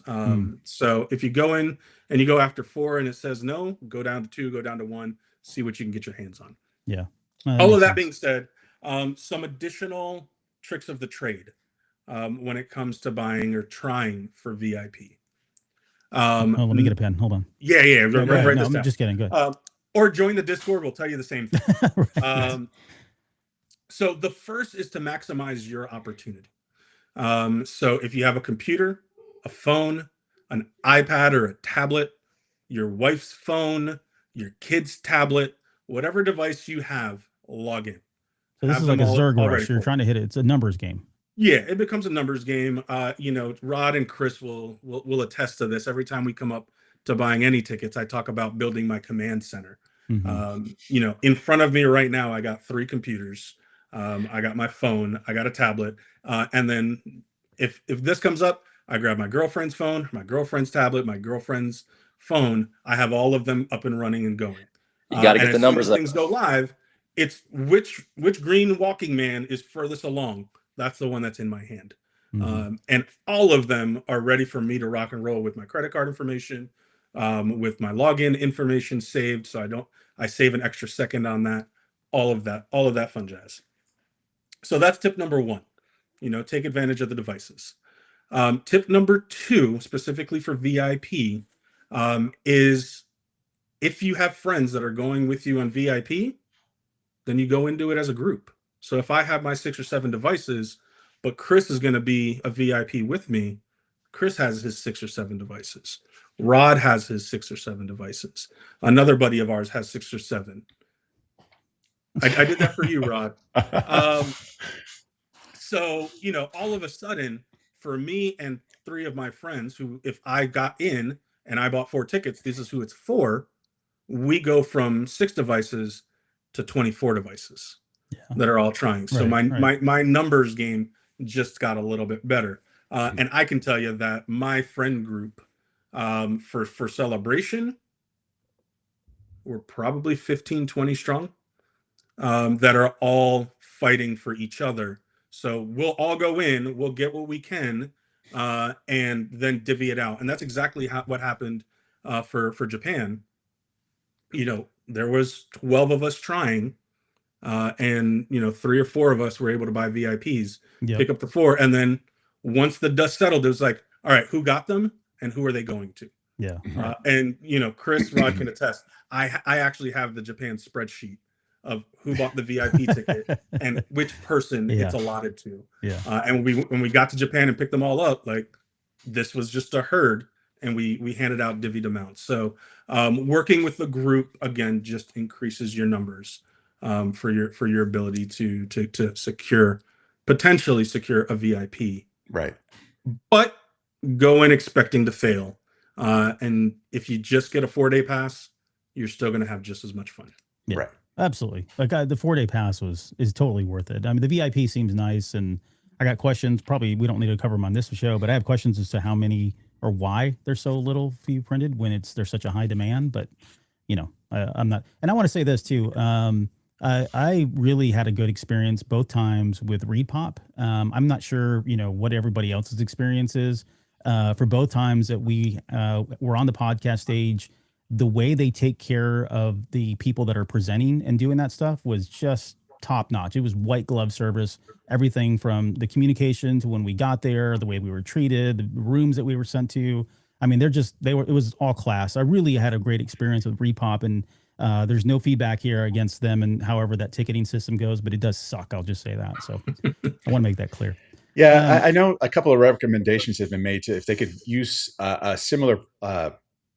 So if you go in and you go after 4 and it says no, go down to 2, go down to 1, see what you can get your hands on. Yeah. All of that being said, some additional tricks of the trade when it comes to buying or trying for VIP. Let me get a pen. Hold on. Yeah. Write No, this I'm down. just kidding. Good. Or join the Discord. We'll tell you the same thing. Right. So the first is to maximize your opportunity. So if you have a computer, a phone, an iPad or a tablet, your wife's phone, your kid's tablet, whatever device you have, log in. So this have is like a them Zerg already rush. You're pulled. trying to hit it. It's a numbers game. Yeah, it becomes a numbers game. You know, Rod and Chris will attest to this. Every time we come up to buying any tickets, I talk about building my command center. You know, in front of me right now, I got 3 computers. I got my phone, I got a tablet, and then if this comes up, I grab my girlfriend's phone, my girlfriend's tablet, my girlfriend's phone. I have all of them up and running and going. You got to And get the as soon numbers as up. things go live, it's which green walking man is furthest along. That's the one that's in my hand. And all of them are ready for me to rock and roll with my credit card information, with my login information saved. So I save an extra second on that, all of that fun jazz. So that's tip number 1, you know, take advantage of the devices. Tip number 2, specifically for VIP, is if you have friends that are going with you on VIP, then you go into it as a group. So if I have my 6 or 7 devices, but Chris is going to be a VIP with me, Chris has his 6 or 7 devices. Rod has his 6 or 7 devices. Another buddy of ours has 6 or 7. I did that for you, Rod. So, you know, all of a sudden, for me and 3 of my friends who, if I got in and I bought 4 tickets, this is who it's for, we go from 6 devices to 24 devices that are all trying. So my numbers game just got a little bit better. And I can tell you that my friend group for Celebration, we're probably 15, 20 strong, that are all fighting for each other. So we'll all go in, we'll get what we can, and then divvy it out. And that's exactly what happened for Japan. You know, there was 12 of us trying, and you know, 3 or 4 of us were able to buy VIPs, pick up the 4, and then once the dust settled, it was like, all right, who got them and who are they going to? And you know, Chris, Rod can attest. I actually have the Japan spreadsheet of who bought the VIP ticket and which person it's allotted to. And when we got to Japan and picked them all up, like this was just a herd, and we handed out divvied amounts. So working with the group again just increases your numbers for your ability to potentially secure a VIP. Right. But go in expecting to fail. And if you just get a 4-day pass, you're still going to have just as much fun. Right. Absolutely. Like the 4-day pass is totally worth it. I mean, the VIP seems nice, and I got questions. Probably we don't need to cover them on this show, but I have questions as to how many or why there's so little few printed when there's such a high demand. But you know, I'm not. And I want to say this too. I really had a good experience both times with ReedPop. I'm not sure, you know, what everybody else's experience is. For both times that we were on the podcast stage, the way they take care of the people that are presenting and doing that stuff was just top notch. It was white glove service, everything from the communication to when we got there, the way we were treated, the rooms that we were sent to. I mean, it was all class. I really had a great experience with ReedPop, and there's no feedback here against them and however that ticketing system goes, but it does suck. I'll just say that. So I want to make that clear. Yeah, I know a couple of recommendations have been made to if they could use a similar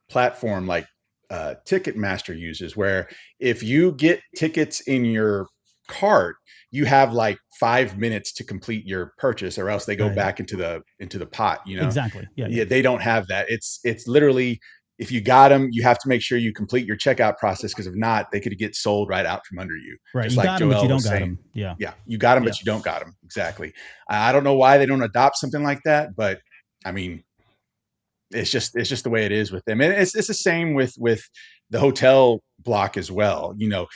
platform like Ticketmaster uses, where if you get tickets in your cart, you have like 5 minutes to complete your purchase, or else they go back into the pot. You know, exactly. Yeah, they don't have that. It's literally, if you got them, you have to make sure you complete your checkout process, because if not, they could get sold right out from under you. Right. Just You like got them, but Joel you don't was got saying. them. Yeah. Yeah, you got them, but you don't got them. Exactly. I don't know why they don't adopt something like that, but I mean, it's just the way it is with them. And it's the same with the hotel block as well. You know,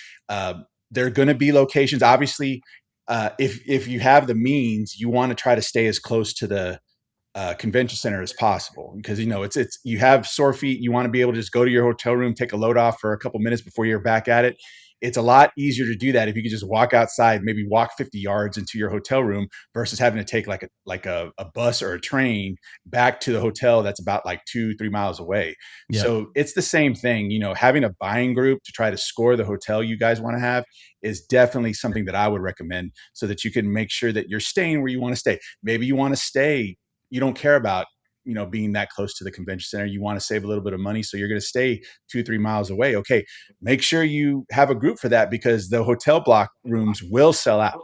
there are going to be locations, obviously, if you have the means, you want to try to stay as close to the convention center as possible, because you know it's you have sore feet. You want to be able to just go to your hotel room, take a load off for a couple minutes before you're back at it. It's a lot easier to do that if you could just walk outside, maybe walk 50 yards into your hotel room, versus having to take like a bus or a train back to the hotel that's about like 2-3 miles away. Yeah. So it's the same thing. You know, having a buying group to try to score the hotel you guys want to have is definitely something that I would recommend, so that you can make sure that you're staying where you want to stay. Maybe you want to stay, you don't care about being that close to the convention center. You want to save a little bit of money, so you're going to stay 2-3 miles away. Okay, make sure you have a group for that, because the hotel block rooms will sell out.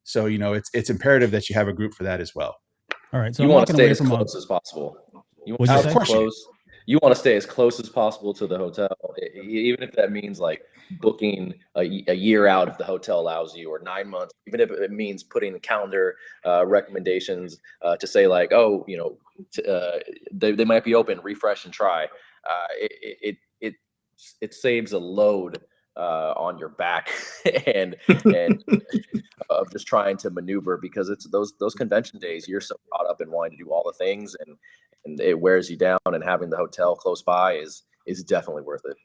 So it's imperative that you have a group for that as well. All right. So You I'm want to walking stay away as from close as possible. You What'd want you to say? stay Of course you do. close. You want to stay as close as possible to the hotel, even if that means like booking a year out if the hotel allows you, or 9 months, even if it means putting the calendar recommendations to say like, oh, they might be open, refresh and try. It saves a load on your back and of just trying to maneuver, because it's those convention days, you're so caught up in wanting to do all the things, and it wears you down, and having the hotel close by is definitely worth it.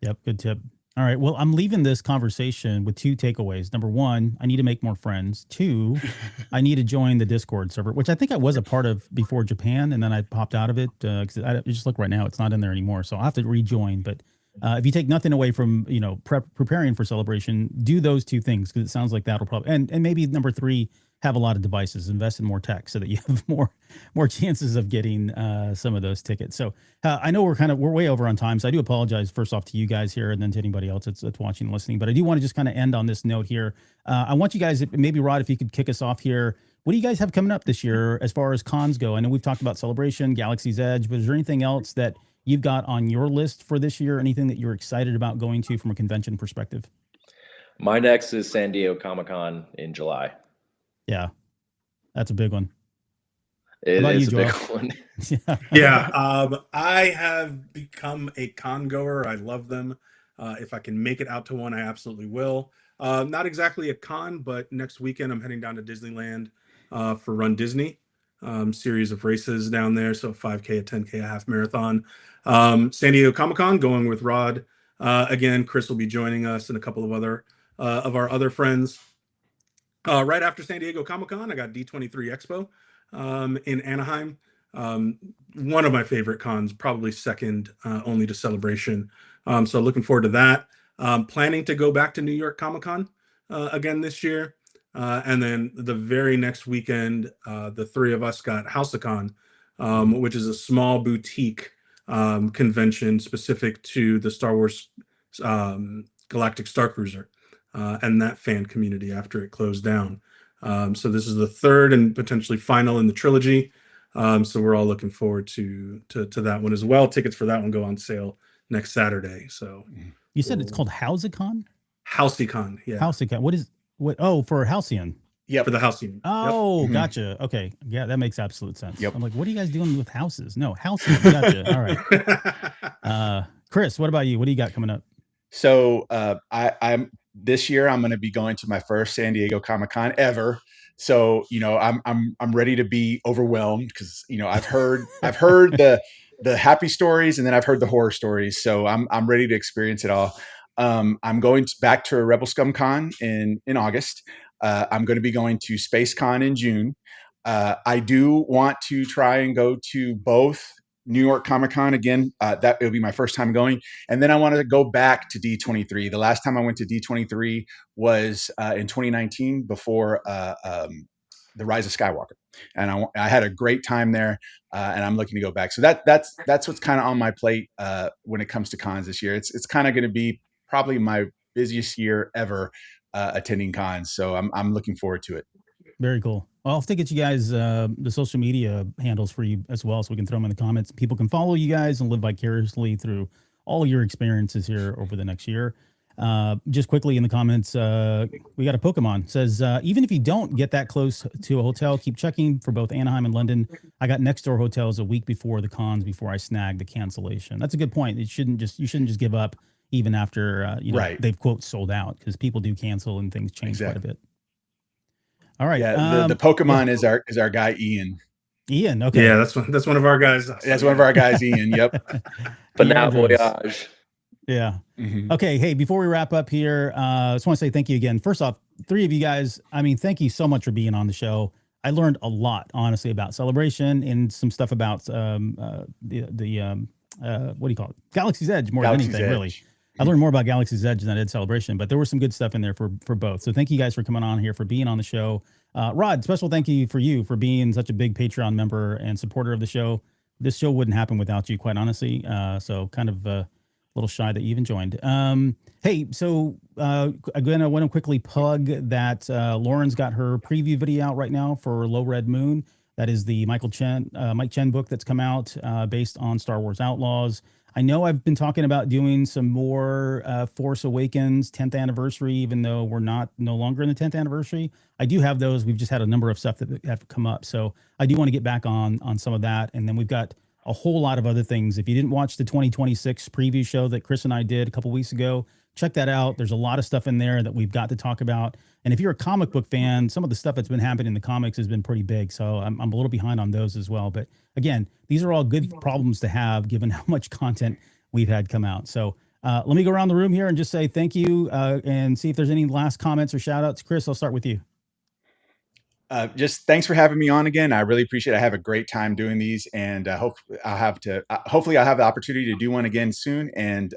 Yep, good tip. All right. Well, I'm leaving this conversation with 2 takeaways. Number 1, I need to make more friends. 2, I need to join the Discord server, which I think I was a part of before Japan, and then I popped out of it because I just look right now, it's not in there anymore. So I'll have to rejoin. But if you take nothing away from preparing for Celebration, do those 2 things, because it sounds like that'll probably and maybe number 3, have a lot of devices, invest in more tech so that you have more chances of getting some of those tickets. So I know we're way over on time, so I do apologize first off to you guys here, and then to anybody else that's watching and listening. But I do want to just kind of end on this note here. I want you guys, maybe Rod, if you could kick us off here. What do you guys have coming up this year as far as cons go? I know we've talked about Celebration, Galaxy's Edge, but is there anything else that you've got on your list for this year? Anything that you're excited about going to from a convention perspective? My next is San Diego Comic-Con in July. Yeah, that's a big one. It is a big one. Yeah, I have become a con goer. I love them. If I can make it out to one, I absolutely will. Not exactly a con, but next weekend I'm heading down to Disneyland for Run Disney, series of races down there. So 5K, a 10K, a half marathon. San Diego Comic-Con, going with Rod. Again, Chris will be joining us and a couple of other of our other friends. Right after San Diego Comic-Con, I got D23 Expo in Anaheim. One of my favorite cons, probably second only to Celebration. So looking forward to that. Planning to go back to New York Comic-Con again this year. And then the very next weekend, the 3 of us got HouseCon, which is a small boutique convention specific to the Star Wars Galactic Star Cruiser. And that fan community after it closed down. So this is the 3rd and potentially final in the trilogy. So we're all looking forward to that one as well. Tickets for that one go on sale next Saturday. So you said it's called HouseCon? HouseCon, yeah. HouseCon. What? Oh, for Halcyon. Yeah, For the Halcyon. Oh, Yep. Gotcha. Okay. Yeah, that makes absolute sense. Yep. I'm like, what are you guys doing with houses? No, Halcyon. Gotcha. All right. Chris, what about you? What do you got coming up? So I'm this year I'm going to be going to my first San Diego Comic-Con ever. So I'm ready to be overwhelmed, because I've heard the happy stories, and then I've heard the horror stories. So I'm ready to experience it all. I'm going back to Rebel Scum Con in August. I'm going to be going to Space Con in June. I do want to try and go to both New York Comic-Con again. That will be my first time going. And then I want to go back to D23. The last time I went to D23 was in 2019 before The Rise of Skywalker. And I had a great time there, and I'm looking to go back. So that's what's kind of on my plate when it comes to cons this year. It's kind of going to be probably my busiest year ever attending cons. So I'm looking forward to it. Very cool. I'll have to get you guys the social media handles for you as well, so we can throw them in the comments. People can follow you guys and live vicariously through all your experiences here over the next year. Just quickly in the comments, we got a Pokemon says, even if you don't get that close to a hotel, keep checking for both Anaheim and London. I got next door hotels a week before the cons before I snagged the cancellation. That's a good point. You shouldn't just give up even after Right. they've quote sold out, because people do cancel and things change quite a bit. All right. Yeah, the Pokemon is our guy Ian. Ian. Okay. Yeah, that's one of our guys. That's one of our guys, Ian. Yep. But now Jones. Voyage. Yeah. Mhm. Okay. Hey, before we wrap up here, I just want to say thank you again. First off, 3 of you guys, thank you so much for being on the show. I learned a lot, honestly, about Celebration and some stuff about what do you call it? Galaxy's Edge more Galaxy's than anything, Edge. really. I learned more about Galaxy's Edge than I did Celebration, but there was some good stuff in there for both. So thank you guys for coming on here, for being on the show. Rod, special thank you for being such a big Patreon member and supporter of the show. This show wouldn't happen without you, quite honestly. So kind of a little shy that you even joined. Hey, so again, I want to quickly plug that Lauren's got her preview video out right now for Low Red Moon. That is the Mike Chen book that's come out based on Star Wars Outlaws. I know I've been talking about doing some more Force Awakens 10th anniversary, even though we're no longer in the 10th anniversary. I do have those. We've just had a number of stuff that have come up. So I do want to get back on some of that. And then we've got a whole lot of other things. If you didn't watch the 2026 preview show that Chris and I did a couple weeks ago, check that out. There's a lot of stuff in there that we've got to talk about. And if you're a comic book fan, some of the stuff that's been happening in the comics has been pretty big. So I'm a little behind on those as well. But again, these are all good problems to have given how much content we've had come out. So let me go around the room here and just say thank you and see if there's any last comments or shout outs. Chris, I'll start with you. Just thanks for having me on again. I really appreciate it. I have a great time doing these, and hopefully I'll have the opportunity to do one again soon. And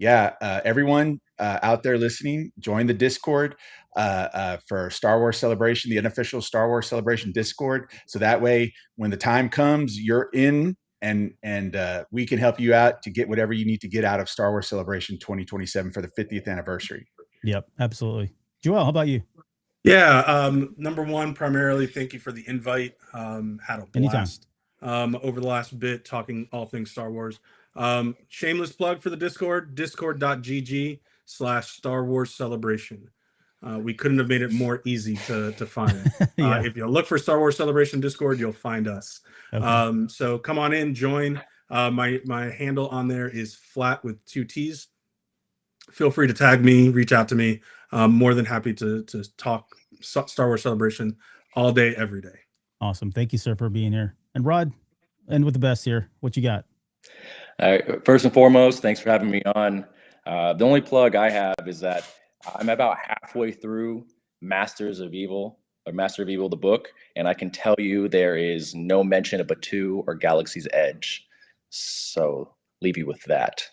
everyone out there listening, join the Discord for Star Wars Celebration, the unofficial Star Wars Celebration Discord. So that way, when the time comes, you're in, and we can help you out to get whatever you need to get out of Star Wars Celebration 2027 for the 50th anniversary. Yep, absolutely. Joel, how about you? Yeah. Number one, primarily, thank you for the invite. Had a blast over the last bit talking all things Star Wars. Shameless plug for the Discord, discord.gg/Star Wars Celebration. We couldn't have made it more easy to find. Yeah. If you look for Star Wars Celebration Discord, you'll find us. Okay. So come on in, join. My handle on there is flat with 2 T's. Feel free to tag me, reach out to me. I'm more than happy to talk Star Wars Celebration all day, every day. Awesome. Thank you, sir, for being here. And Rod, end with the best here. What you got? First and foremost, thanks for having me on. The only plug I have is that I'm about halfway through Master of Evil, the book, and I can tell you there is no mention of Batuu or Galaxy's Edge. So leave you with that.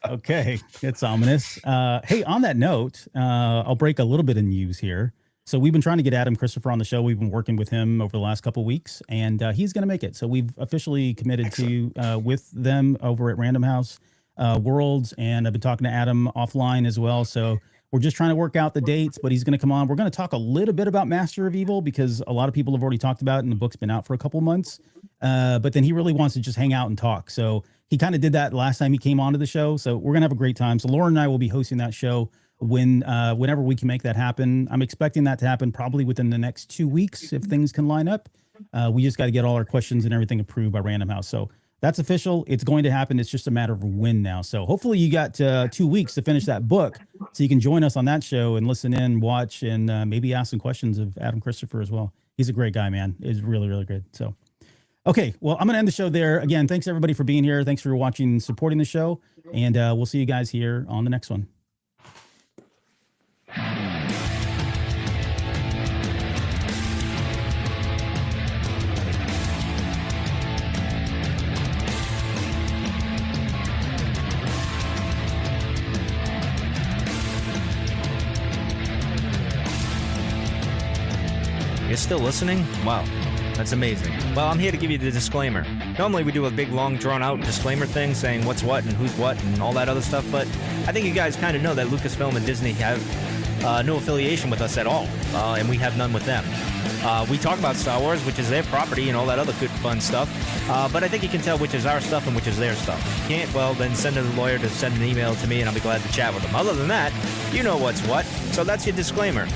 Okay, it's ominous. Hey, on that note, I'll break a little bit of news here. So we've been trying to get Adam Christopher on the show. We've been working with him over the last couple of weeks, and he's going to make it. So we've officially committed to with them over at Random House Worlds, and I've been talking to Adam offline as well. So we're just trying to work out the dates, but he's going to come on. We're going to talk a little bit about Master of Evil because a lot of people have already talked about it, and the book's been out for a couple months. But then he really wants to just hang out and talk. So he kind of did that last time he came onto the show. So we're going to have a great time. So Lauren and I will be hosting that show whenever we can make that happen. I'm expecting that to happen probably within the next 2 weeks if things can line up. We just got to get all our questions and everything approved by Random House. So that's official. It's going to happen. It's just a matter of when now. So hopefully you got 2 weeks to finish that book so you can join us on that show and listen in, watch, and maybe ask some questions of Adam Christopher as well. He's a great guy, man. He's really, really good. So, okay. Well, I'm going to end the show there. Again, thanks everybody for being here. Thanks for watching and supporting the show. And we'll see you guys here on the next one. You're still listening? Wow, that's amazing. Well, I'm here to give you the disclaimer. Normally we do a big, long, drawn-out disclaimer thing saying what's what and who's what and all that other stuff, but I think you guys kind of know that Lucasfilm and Disney have no affiliation with us at all, and we have none with them. We talk about Star Wars, which is their property and all that other good, fun stuff, but I think you can tell which is our stuff and which is their stuff. If you can't, well, then send a lawyer to send an email to me and I'll be glad to chat with them. Other than that, you know what's what, so that's your disclaimer.